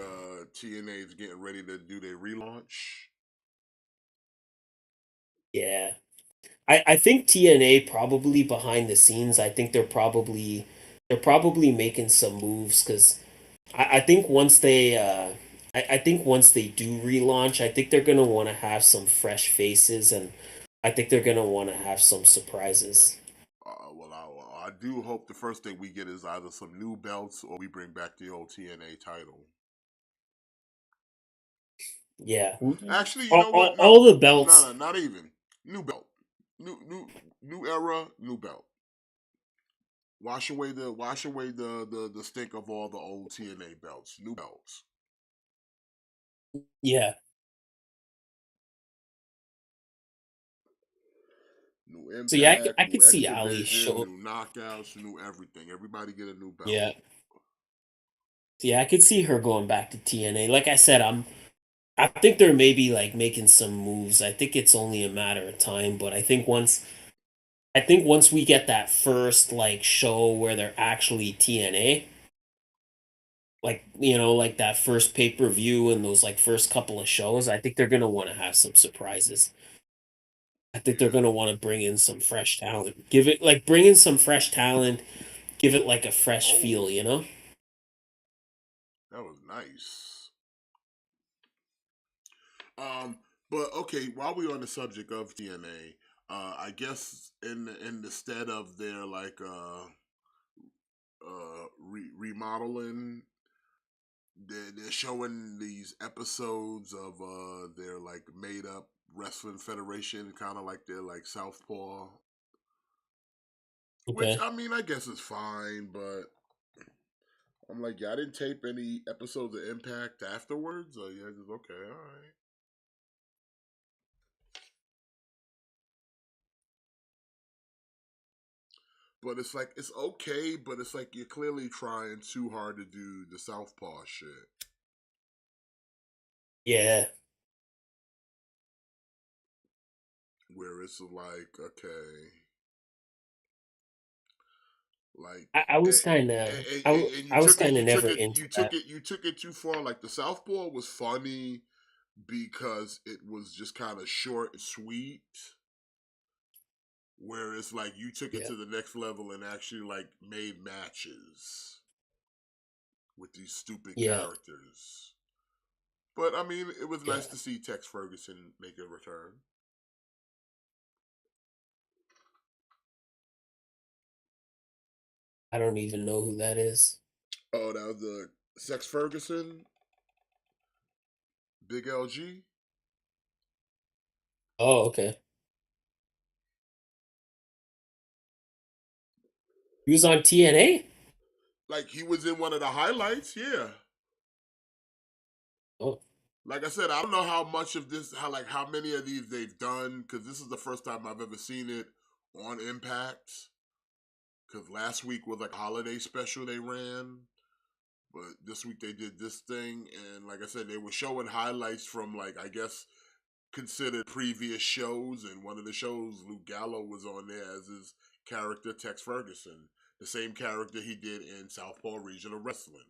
TNA's getting ready to do their relaunch? Yeah. I think TNA probably behind the scenes, I think they're probably making some moves because I think once they do relaunch, I think they're gonna want to have some fresh faces, and I think they're gonna want to have some surprises. Well, I do hope the first thing we get is either some new belts or we bring back the old TNA title. Yeah, Actually, you all, know all, what? No, all the no, belts. no, not even new belt, new era, new belt. Wash away the stink of all the old TNA belts. New belts. Yeah, New so yeah, I, Impact, I new could X see Ali Division, show. new Knockouts, new everything. Everybody get a new belt. Yeah, yeah, I could see her going back to TNA. Like I said, I think they're maybe like making some moves. I think it's only a matter of time, but I think once we get that first like show where they're actually TNA, like like that first pay-per-view and those like first couple of shows, I think they're gonna want to have some surprises. I think they're Yeah, gonna want to bring in some fresh talent. Give it like bring in some fresh talent, give it like a fresh oh, feel. that was nice. Um, but okay, while we're on the subject of TNA, I guess in the stead of their like remodeling, they're showing these episodes of their like made up wrestling federation, kind of like their like Southpaw. Which Okay. I mean, I guess is fine, but I'm like, yeah, I didn't tape any episodes of Impact afterwards. Or yeah, just okay, all right. But it's like it's okay, but it's like you're clearly trying too hard to do the Southpaw shit. Yeah. Where it's like, okay, like, I and, was kind of and, I, w- and you I was took it, kind of you took never it, into that. you took it too far. Like the Southpaw was funny because it was just kind of short and sweet. Where it's like you took it Yeah. to the next level and actually like made matches with these stupid Yeah. characters. But I mean, it was nice Yeah. to see Tex Ferguson make a return. I don't even know who that is. Oh, that was the Sex Ferguson, Big LG. Oh, okay. He was on TNA? Like he was in one of the highlights, yeah. Oh, Like I said, I don't know how much of this, how many of these they've done, because this is the first time I've ever seen it on Impact. Because last week was like a holiday special they ran, but this week they did this thing, and like I said, they were showing highlights from like I guess considered previous shows, and one of the shows Luke Gallo was on there as his character Tex Ferguson, the same character he did in Southpaw Regional Wrestling.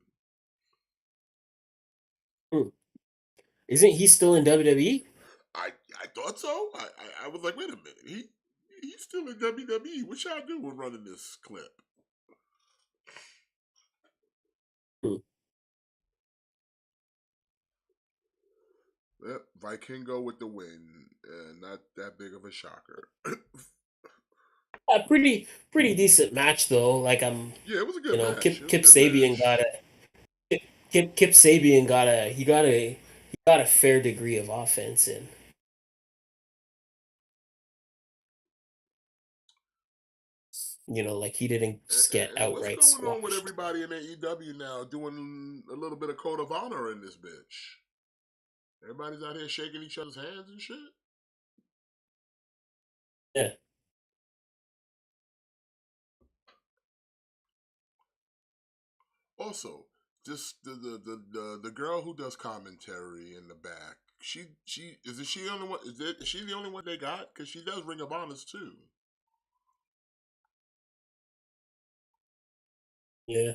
hmm. Isn't he still in WWE? I thought so. I was like, wait a minute, he's still in WWE. What y'all do with running this clip? Hmm. Yep, Vikingo with the win. Not that big of a shocker. A pretty decent match though. Like Yeah, it was a good match. Kip It was a Kip good Sabian got match. a Kip Sabian got a fair degree of offense in. Like he didn't just get And what's outright going on with squashed. everybody in AEW now doing a little bit of code of honor in this bitch? Everybody's out here shaking each other's hands and shit. Yeah. Also, just the girl who does commentary in the back. She isn't she the only one? Is she the only one they got? Because she does Ring of Honors too. Yeah.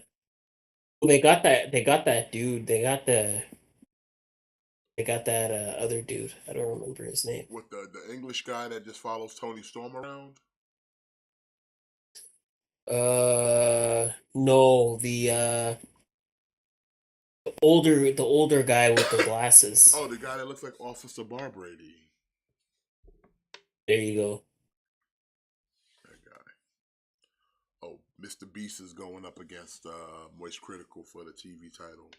They got that. They got that dude. They got that other dude. I don't remember his name. With the English guy that just follows Tony Storm around. No, the older guy with the glasses. Oh, the guy that looks like Officer Barbrady. There you go. That guy. Oh, Mr. Beast is going up against Moist Critical for the TV title.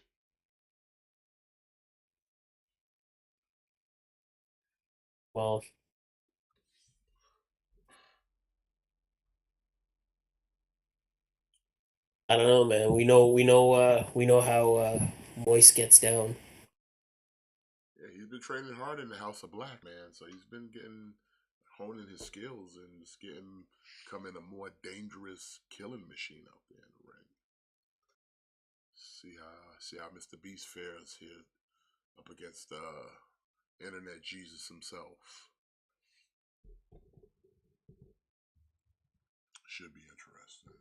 Well, I don't know, man. We know how Moist gets down. Yeah, he's been training hard in the House of Black, man. So he's been getting honing his skills and just becoming a more dangerous killing machine out there in the ring. See how Mr. Beast fares here up against Internet Jesus himself. Should be interesting.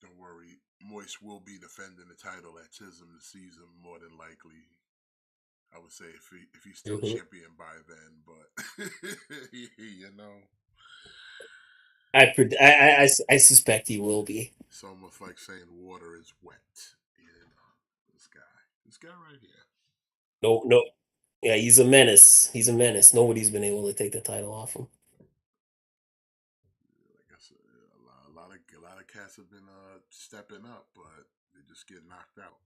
Don't worry, Moist will be defending the title at Tism this season more than likely. I would say if he's still Hmm. champion by then, but you know, I suspect he will be. it's almost like saying water is wet. You know, this guy right here. No, no. Yeah, he's a menace. He's a menace. Nobody's been able to take the title off him. Like I said, a lot of cats have been stepping up, but they just get knocked out.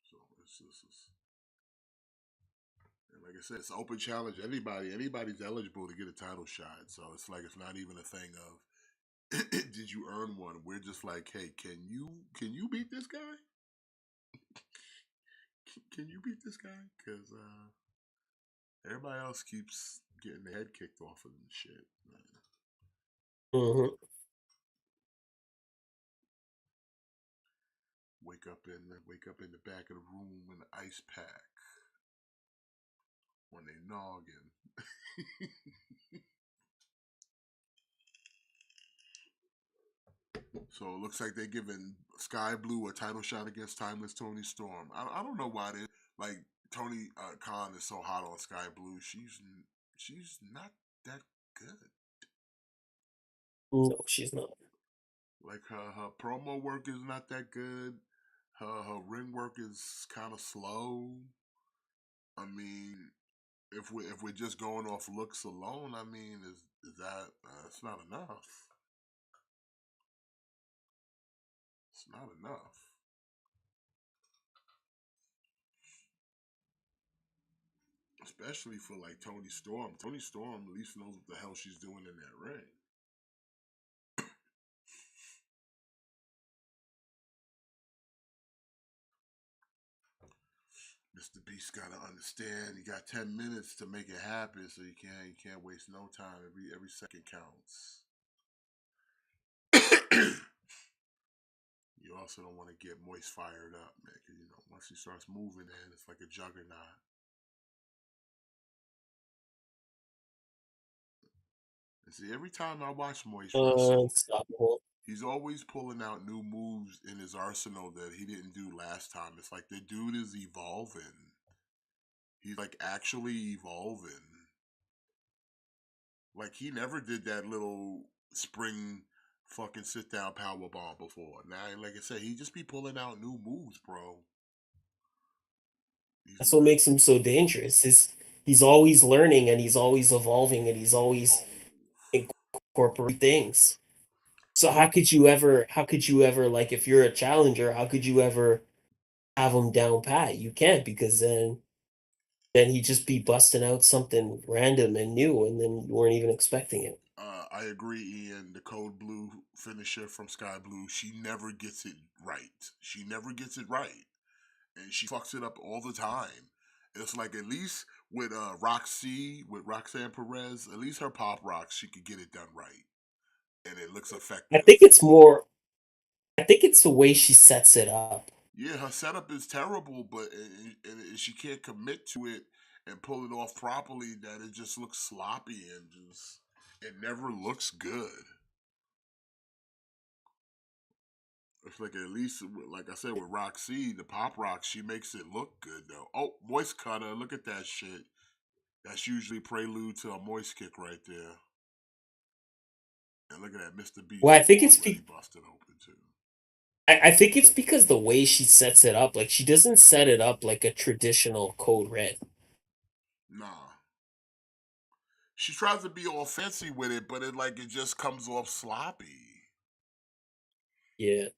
So this is and like I said, it's an open challenge. Anybody's eligible to get a title shot. So it's like it's not even a thing of did you earn one? We're just like, hey, can you beat this guy? Can you beat this guy? Because everybody else keeps getting their head kicked off of them shit. Hmm. Wake up in the back of the room in the ice pack when they noggin. So it looks like they're giving Sky Blue a title shot against Timeless Tony Storm. I don't know why they like Tony Khan is so hot on Sky Blue. She's not that good. No, she's not. Like her promo work is not that good. Her ring work is kind of slow. I mean, if we're just going off looks alone, I mean, is that it's not enough. It's not enough. Especially for like Tony Storm. Tony Storm at least knows what the hell she's doing in that ring. Mr. Beast gotta understand you got 10 minutes to make it happen, so you can't waste no time. Every second counts. You also don't want to get Moist fired up, man, because once he starts moving, then it's like a juggernaut. And see, every time I watch Moist wrestle, Unstoppable. he's always pulling out new moves in his arsenal that he didn't do last time. It's like the dude is evolving. He's like actually evolving. Like he never did that little spring fucking sit down power bomb before. Now, like I said, he just be pulling out new moves, bro. He's That's what makes him so dangerous. He's always learning and he's always evolving and he's always oh, incorporating things. So how could you ever like if you're a challenger, how could you ever have him down pat? You can't because then he'd just be busting out something random and new and then you weren't even expecting it. I agree, Ian. The Code Blue finisher from Sky Blue, she never gets it right. She never gets it right. And she fucks it up all the time. It's like at least with Roxanne Perez, at least her pop rocks, she could get it done right, and it looks I effective. think it's more. I think it's the way she sets it up. Yeah, her setup is terrible, but and she can't commit to it and pull it off properly. That it just looks sloppy and just it never looks good. It's like at least, like I said, with Roxy, the pop rock, she makes it look good though. Oh, moist cutter, look at that shit. That's usually prelude to a moist kick right there. And look at that, Mr. Well, Beast I think arm it's really busted open too. I think it's because the way she sets it up, like she doesn't set it up like a traditional code red. Nah, she tries to be all fancy with it, but it just comes off sloppy. Yeah,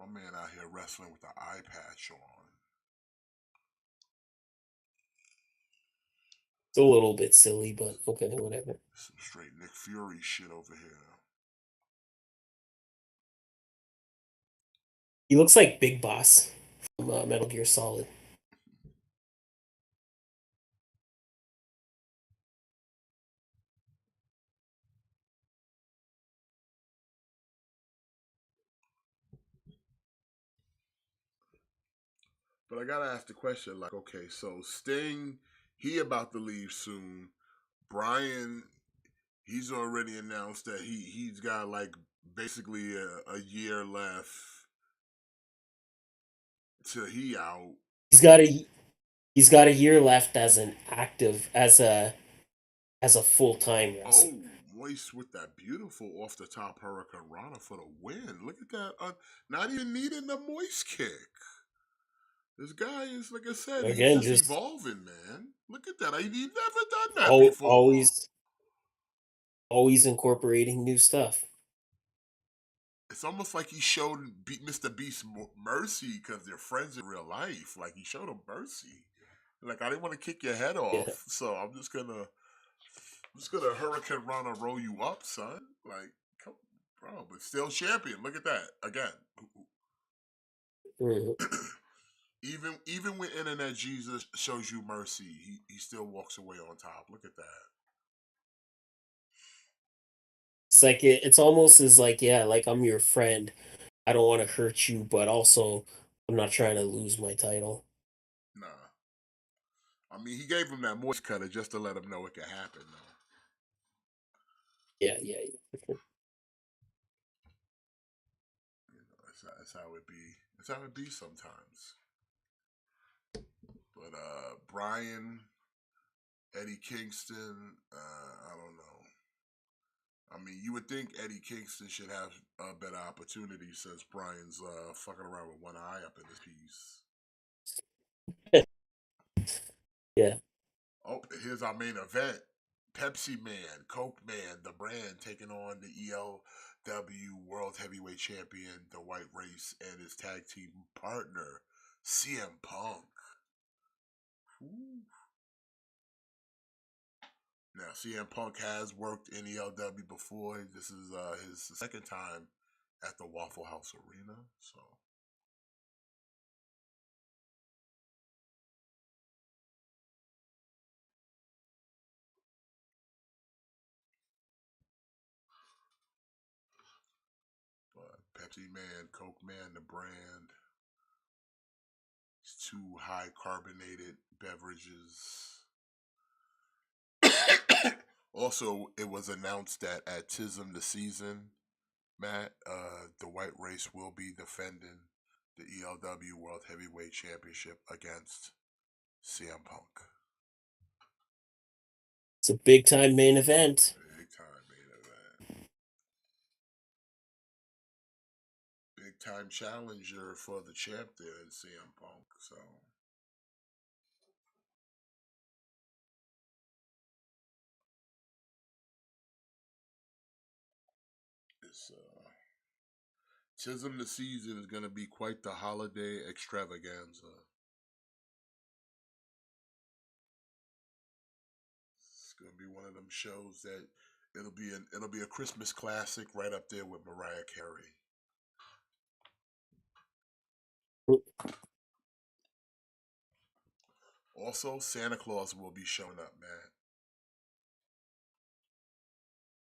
My man out here wrestling with the eye patch on. it's a little bit silly, but okay, whatever. Some straight Nick Fury shit over here. He looks like Big Boss from Metal Gear Solid. But I gotta ask the question, like, okay, so Sting, he about to leave soon. Brian, he's already announced that he's got like basically a year left till he out. He's got a he's got a year left as an active as a full time wrestler. Oh, Moist with that beautiful off the top Hurricane Rana for the win. Look at that. Not even needing the Moist kick. This guy is, like I said, he's Again, just just evolving, man. Look at that. He's never done that al- before. always always incorporating new stuff. It's almost like he showed Mr. Beast mercy because they're friends in real life. Like he showed him mercy. Like I didn't want to kick your head Yeah. off, so I'm just gonna Hurricane Rana roll you up, son. Like, come, bro, but still champion. Look at that again. Mhm. Even when Internet Jesus shows you mercy, he still walks away on top. Look at that. It's like it's almost as like yeah, like I'm your friend. I don't want to hurt you, but also I'm not trying to lose my title. Nah, I mean he gave him that moist cutter just to let him know it could happen. Though. Yeah, yeah, yeah. That's how it be. That's how it be sometimes. But Brian, Eddie Kingston, I don't know. I mean, you would think Eddie Kingston should have a better opportunity since Brian's fucking around with one eye up in his piece. Yeah. Oh, here's our main event. Pepsi Man, Coke Man, the brand taking on the ELW World Heavyweight Champion, the White Race, and his tag team partner, CM Punk. Ooh. Now, CM Punk has worked in ELW before. This is his second time at the Waffle House Arena. So, but Pepsi Man, Coke Man, the brand. It's two high carbonated beverages. Also, it was announced that at TISM the season, Matt, the White Race will be defending the ELW World Heavyweight Championship against CM Punk. It's a big time main event. Big time main event. Big time challenger for the champ there in CM Punk. So it's TISM the season is going to be quite the holiday extravaganza. It's going to be one of them shows that it'll be a Christmas classic right up there with Mariah Carey. Also, Santa Claus will be showing up, man.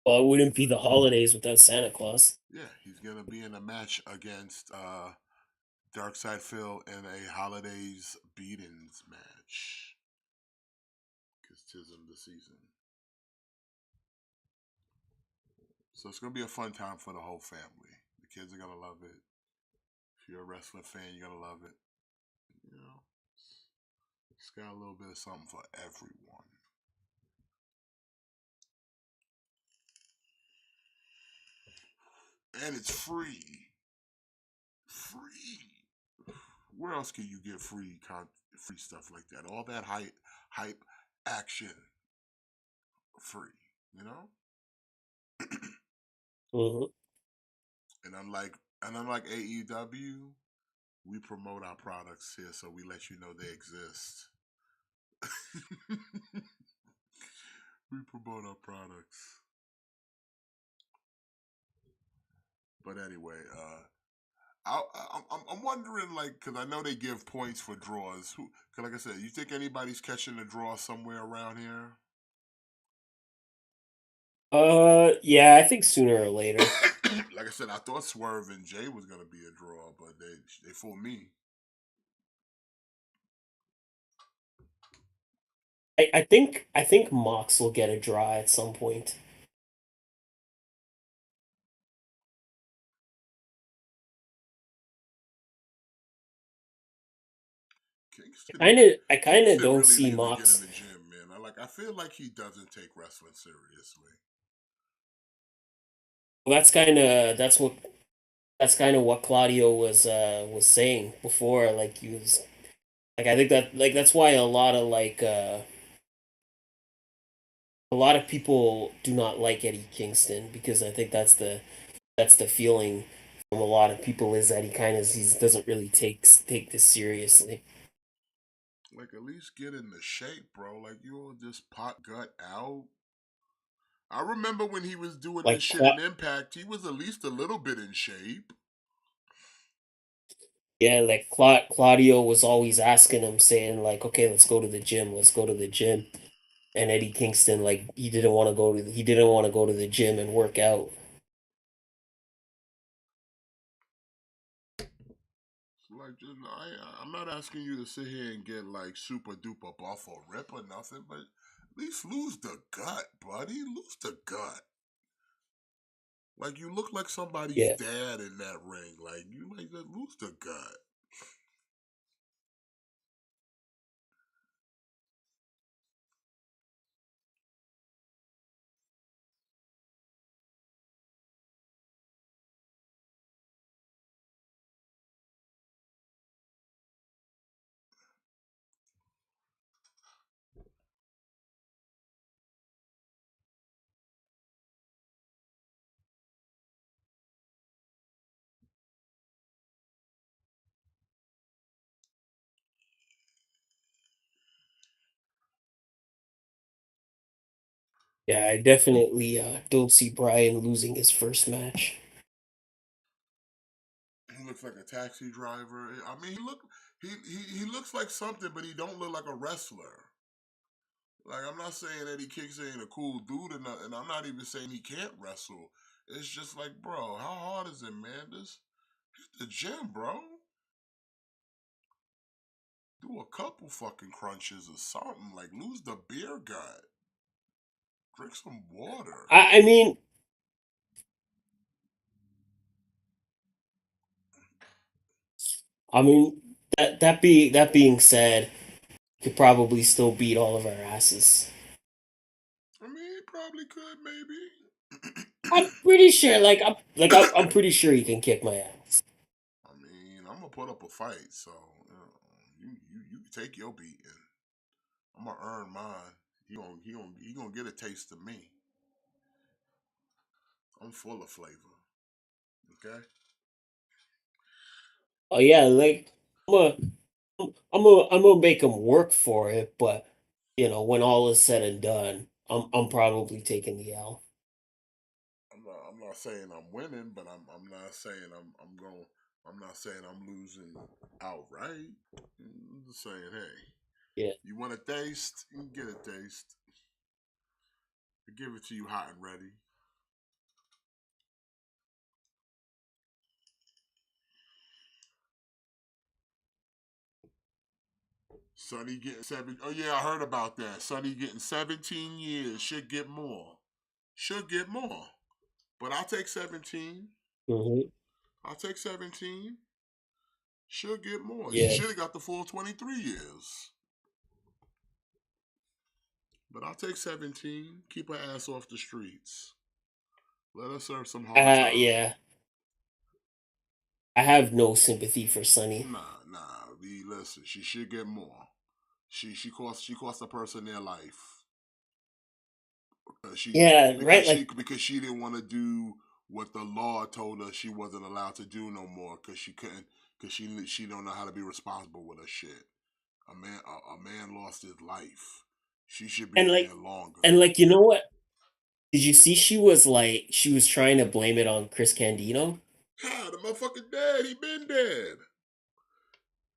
Well, it wouldn't be the holidays without Santa Claus. Yeah, he's gonna be in a match against Darkside Phil in a holidays beatings match. Cause 'tism the season. So it's gonna be a fun time for the whole family. The kids are gonna love it. If you're a wrestling fan, you're gonna love it. You know, it's got a little bit of something for everyone. And it's free. Free. Where else can you get free stuff like that? All that hype action free, you know? Hmm. And unlike AEW, we promote our products here, so we let you know they exist. We promote our products. But anyway, I'm wondering, like, because I know they give points for draws. Cause like I said, you think anybody's catching a draw somewhere around here? Yeah, I think sooner or later. Like I said, I thought Swerve and Jay was gonna be a draw, but they fooled me. I think Mox will get a draw at some point. I kind of Kingston don't really see needs to get in Mox. the gym, man. I feel like he doesn't take wrestling seriously. Well, that's kind of what Claudio was saying before. Like he was like I think that like that's why a lot of people do not like Eddie Kingston because I think that's the feeling from a lot of people is that he doesn't really take this seriously. Like, at least get in the shape, bro. Like, you all just pot gut out. I remember when he was doing this Like shit in Impact, he was at least a little bit in shape. Yeah, like Claudio was always asking him, saying like, "Okay, let's go to the gym. Let's go to the gym." And Eddie Kingston, like, he didn't want to go to the gym and work out. Like, I'm not asking you to sit here and get like super duper buff or rip or nothing, but at least lose the gut, buddy. Lose the gut. Like, you look like somebody's Yeah, dad in that ring. Like, you like to lose the gut. yeah, I definitely don't see Brian losing his first match. He looks like a taxi driver. I mean, he looks like something, but he don't look like a wrestler. Like, I'm not saying Eddie Kingston ain't a cool dude or nothing. And I'm not even saying he can't wrestle. It's just like, bro, how hard is it, man? This hit the gym, bro. Do a couple fucking crunches or something. Like, lose the beer gut. Drink some water. I mean, I mean that being said, he could probably still beat all of our asses. I mean, he probably could, maybe. I'm pretty sure, I'm pretty sure he can kick my ass. I mean, I'm gonna put up a fight, so you take your beating. I'm gonna earn mine. He gonna get a taste of me. I'm full of flavor. Okay. Oh yeah, like I'm a, I'm gonna make him work for it, but when all is said and done, I'm probably taking the L. I'm not saying I'm winning, but I'm not saying I'm not saying I'm losing outright. I'm just saying, hey. Yeah. You want a taste? You can get a taste. I give it to you hot and ready. Sonny getting seven. Oh yeah, I heard about that. Sonny getting 17 years. Should get more. Should get more. But I'll take 17. Hmm. I'll take 17. Should get more. She Yeah. should have got the full 23 years. But I'll take 17. Keep her ass off the streets. Let her serve some hard time. Yeah. I have no sympathy for Sunny. Nah. Listen, she should get more. She cost a person their life. She Yeah, right. because she didn't want to do what the law told her she wasn't allowed to do no more because she couldn't because she don't know how to be responsible with her shit. A man lost his life. She should be and in like there longer. and like you know what? Did you see she was trying to blame it on Chris Candido? God, the motherfucker dead. He been dead.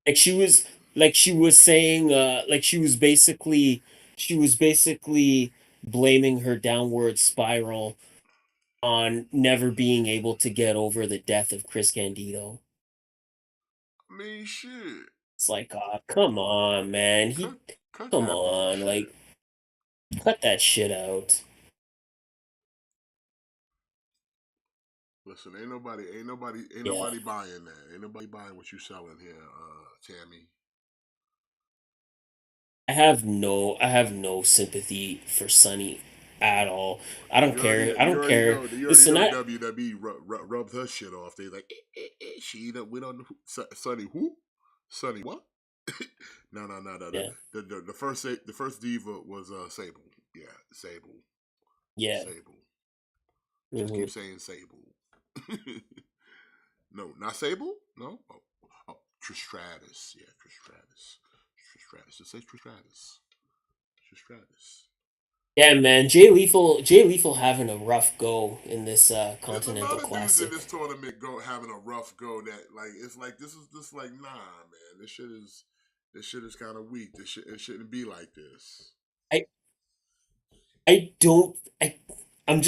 Like she was saying like she was basically blaming her downward spiral on never being able to get over the death of Chris Candido. I mean, shit. It's like, come on, man. Cut Come that on, bullshit. like, cut that shit out. Listen, ain't Yeah. nobody buying that. Ain't nobody buying what you selling here, Tammy. I have no sympathy for Sonny at all. I don't care. I You don't already care. know. You already Listen, know WWE rubbed her shit off. They like, she don't. We don't. Sonny who? Sonny what? No. yeah, The first diva was Sable. Yeah, Sable. yeah. Sable. Just Hmm. keep saying Sable. No, not Sable. No. Oh, Trish Stratus. Yeah, Trish Stratus. Trish Stratus. Just say Trish Stratus. Trish Stratus. Yeah, man. Jay Lethal having a rough go in this There's a Continental lot of dudes in Classic. this tournament go having a rough go. That like it's like this is just like nah, man. This shit is kind of weak. It shouldn't be like this. I I don't I I'm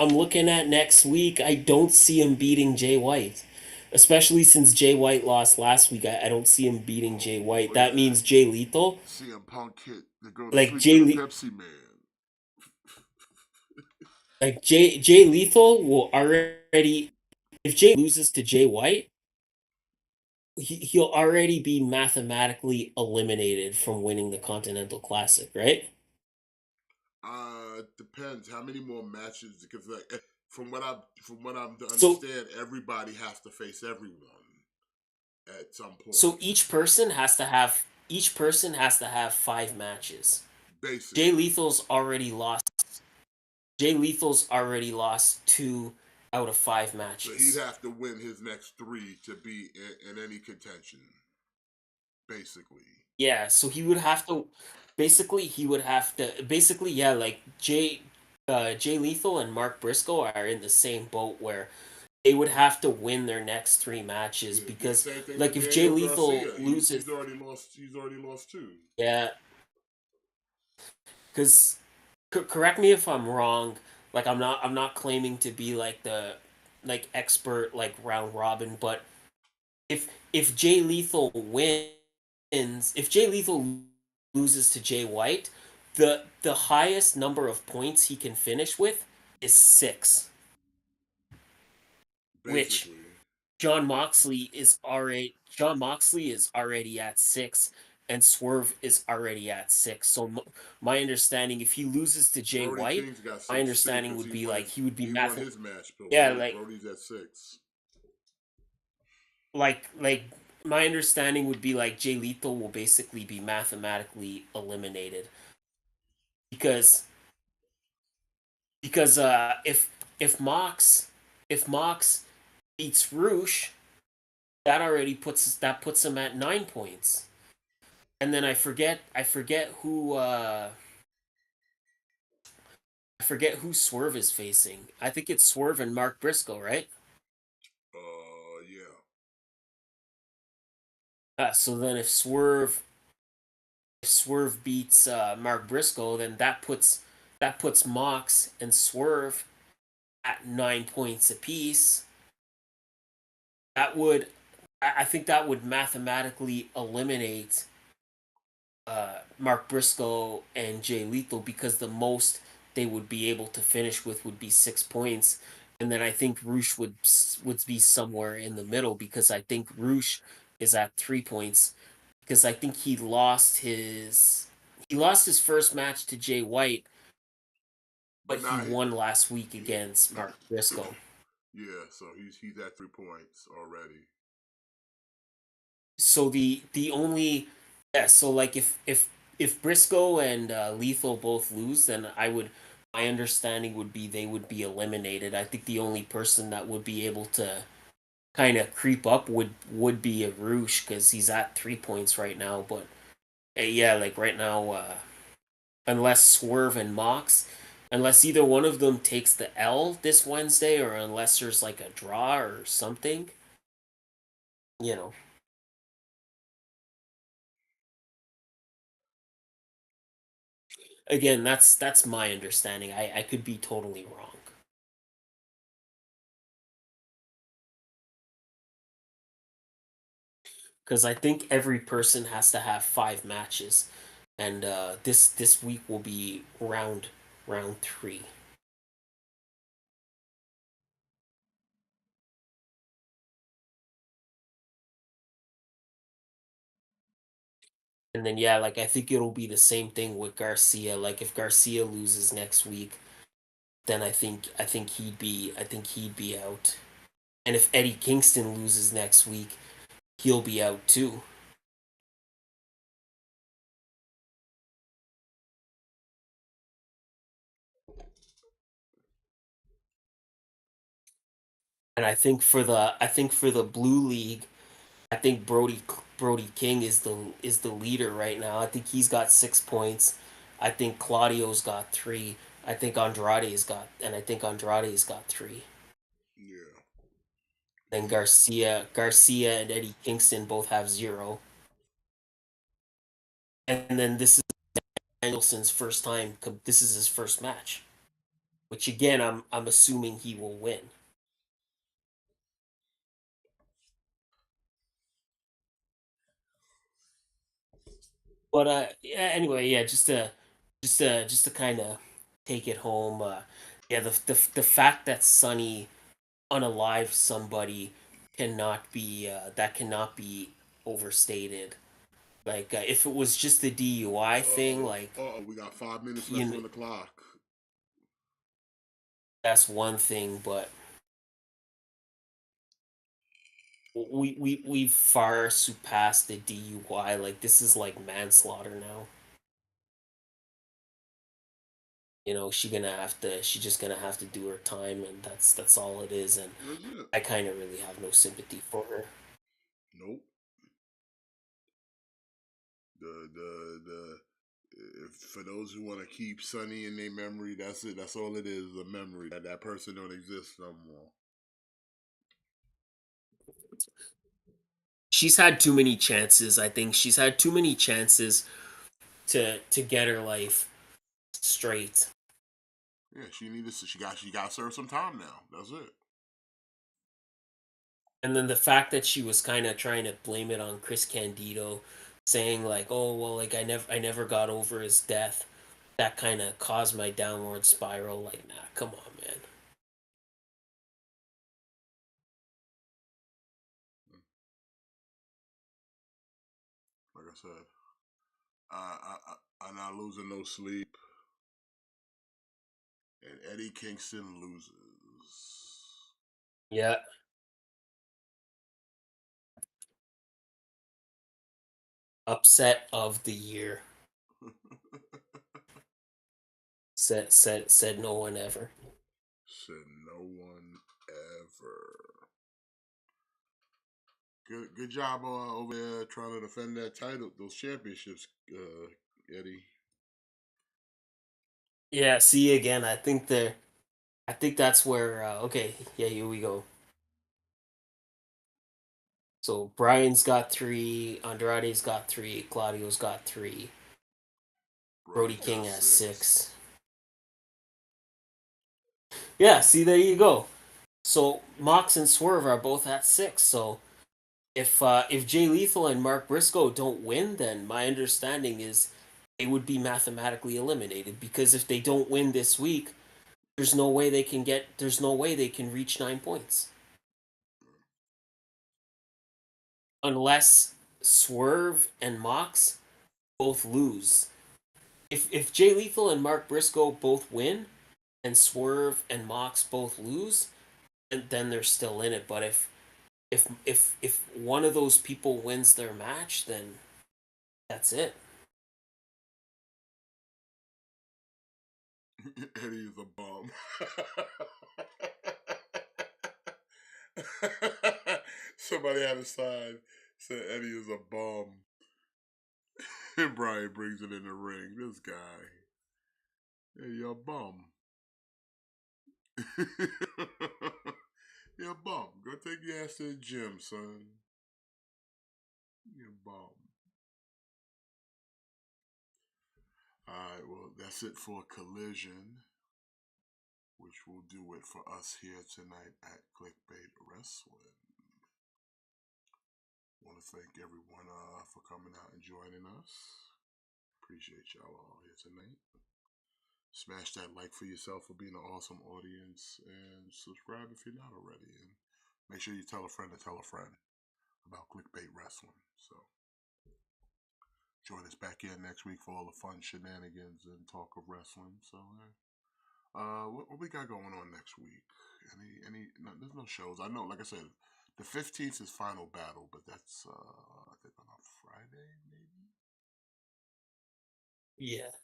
looking at next week. I don't see him beating Jay White. Especially since Jay White lost last week. I don't see him beating Jay White. Oh That yeah, means Jay Lethal. CM Punk hit to go to Like sleep to Jay the Le- Pepsi Man. Jay Lethal will already if Jay loses to Jay White, he'll already be mathematically eliminated from winning the Continental Classic, right? Depends how many more matches because like from what I'm to So understand, everybody has to face everyone at some so point. each person has to have 5 matches. Jay Basically, Lethal's already lost. Jay Lethal's already lost 2 out of 5 so he'd matches. have to win his next three to be in any contention. Basically, Yeah, so he would have to basically yeah, like Jay Lethal and Mark Briscoe are in the same boat where they would have to win their next 3 matches yeah. because Same thing for like if Jay Daniel Lethal Garcia. loses, He's already lost. He's already lost two. yeah, because correct me if I'm wrong. Like I'm not claiming to be like the like expert like round robin, but if Jay Lethal wins, if Jay Lethal loses to Jay White, the highest number of points he can finish with is 6, which Basically, John Moxley is already at 6 and Swerve is already at 6. So my understanding if he loses to Jay Brody White, King's got my 6 too understanding because would be like he won his match. But yeah, Brody's at 6. like my understanding would be like Jay Lethal will basically be mathematically eliminated because if Mox beats Roosh, that puts him at 9 points. And then I forget who Swerve is facing. I think it's Swerve and Mark Briscoe, right? Yeah. So then if Swerve Swerve beats Mark Briscoe, then that puts Mox and Swerve at 9 points apiece. That would, I think, that would mathematically eliminate Mark Briscoe and Jay Lethal, because the most they would be able to finish with would be 6 points, and then I think Roosh would be somewhere in the middle, because I think Roosh is at 3 points, because I think he lost his first match to Jay White, but But he now, won last week against Mark Briscoe. yeah, so he's at 3 points already. So the only yeah, so like if Briscoe and Lethal both lose, then my understanding would be they would be eliminated. I think the only person that would be able to kind of creep up would be a Roosh, because he's at 3 points right now. But yeah, like right now, unless Swerve and Mox, unless either one of them takes the L this Wednesday, or unless there's like a draw or something, you know. Again, that's my understanding. I could be totally wrong. Because I think every person has to have 5 matches, and this week will be round 3. And then yeah, like I think it'll be the same thing with Garcia. Like if Garcia loses next week, then I think he'd be out. And if Eddie Kingston loses next week, he'll be out too. And I think for the Blue League, I think Brody King is the leader right now. I think he's got 6 points. I think Claudio's got three. I think Andrade's got three. Yeah, Then Garcia and Eddie Kingston both have 0. And then this is Danielson's first time. This is his first match, which again I'm assuming he will win. But yeah, anyway, yeah, just to kind of take it home. Yeah, the fact that Sonny unalive somebody cannot be overstated. Like if it was just the DUI thing, like we got 5 minutes you left kn- on the clock. that's one thing, but we've far surpassed the DUI. Like this is like manslaughter now. She's just gonna have to do her time, and that's all it is. And That's it. I kind of really have no sympathy for her. Nope. The if, for those who want to keep Sonny in their memory, that's it. That's all it is, a memory. That person don't exist no more. She's had too many chances. I think she's had too many chances to get her life straight. Yeah, she needed. She got to serve some time now. That's it. And then the fact that she was kind of trying to blame it on Chris Candido, saying like, "Oh well, like I never got over his death," that kind of caused my downward spiral. Like, nah, come on, man. Like I said, I'm not losing no sleep, and Eddie Kingston loses. Yeah, upset of the year. Said no one ever. Said no one ever. Good job over there trying to defend that title, those championships, Eddie. Yeah, see again. I think that's where. Okay, yeah, here we go. So Brian's got 3, Andrade's got 3, Claudio's got 3. Brody King has 6. Yeah, see, there you go. So Mox and Swerve are both at 6. So if Jay Lethal and Mark Briscoe don't win, then my understanding is they would be mathematically eliminated, because if they don't win this week, there's no way they can reach 9 points. Unless Swerve and Mox both lose. If Jay Lethal and Mark Briscoe both win and Swerve and Mox both lose, then they're still in it. But if one of those people wins their match, then that's it. Eddie is a bum. Somebody had a sign said Eddie is a bum. And Brian brings it in the ring. This guy. Hey, you're a bum. You're a bum. Go take your ass to the gym, son. You're a bum. Alright, well, that's it for Collision, which will do it for us here tonight at KliqBait Wrestling. I want to thank everyone for coming out and joining us. Appreciate y'all all here tonight. Smash that like for yourself for being an awesome audience, and subscribe if you're not already. And make sure you tell a friend to tell a friend about KliqBait Wrestling. So join us back here next week for all the fun shenanigans and talk of wrestling. So what we got going on next week? There's no shows. I know, like I said, the 15th is Final Battle, but that's I think on a Friday, maybe. Yeah.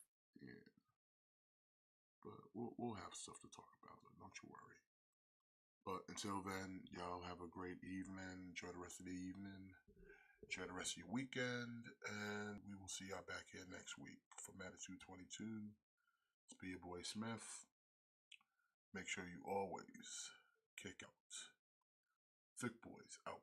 But we'll have stuff to talk about. Don't you worry. But until then, y'all have a great evening. Enjoy the rest of the evening. Enjoy the rest of your weekend. And we will see y'all back here next week for Attitude 22. It's be your boy Smith. Make sure you always kick out. Thick Boys out.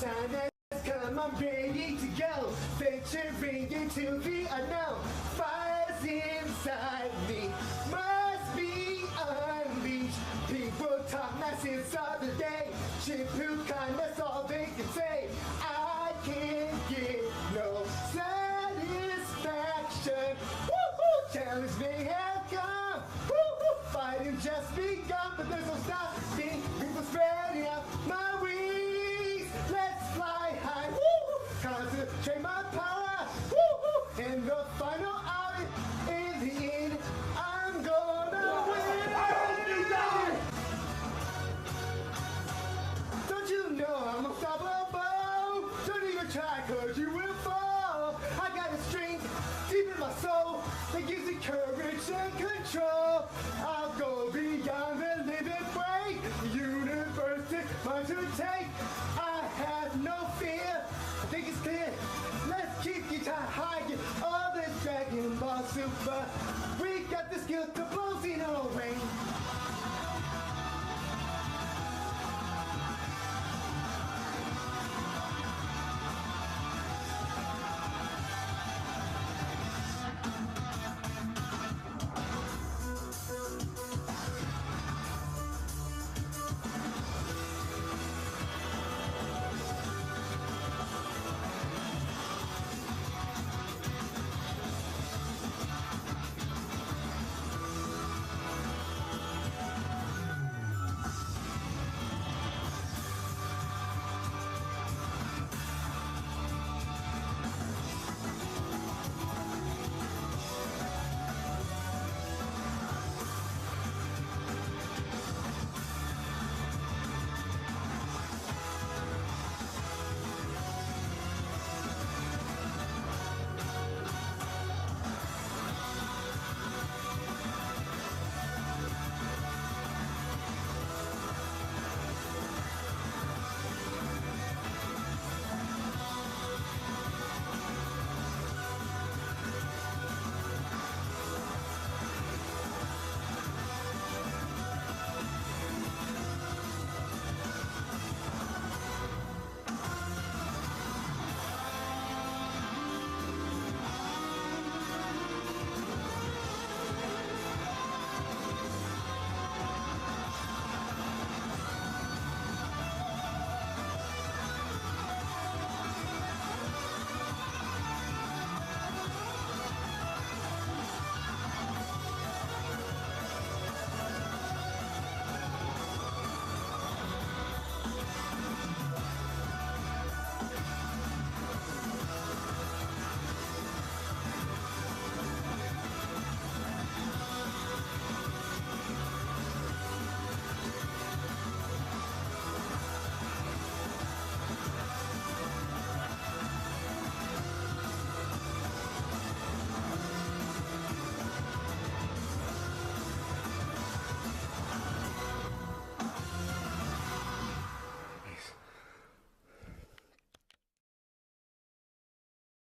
Time has come, I'm ready to go. Venturing into the unknown. Fire's inside me, must be unleashed. People talk nonsense all the day. Shampoo kind, that's all they can say. I can't get no satisfaction. Woo-hoo! Challenge may have come. Woo-hoo! Fighting just begun, but there's no stopping. People spreading out my wings. Let's fly high. Woo-hoo! Concentrate my power. Woo-hoo! In the final hour, in the end, I'm gonna win. Don't you know I'm unstoppable? Don't even try, cause you will fall. I got a strength deep in my soul that gives me courage and control. I'll go beyond the limit break. The universe is mine to take. I have no fear. I think it's clear. Let's keep guitar high. Get all this Dragon Ball Super. We got the skill to play.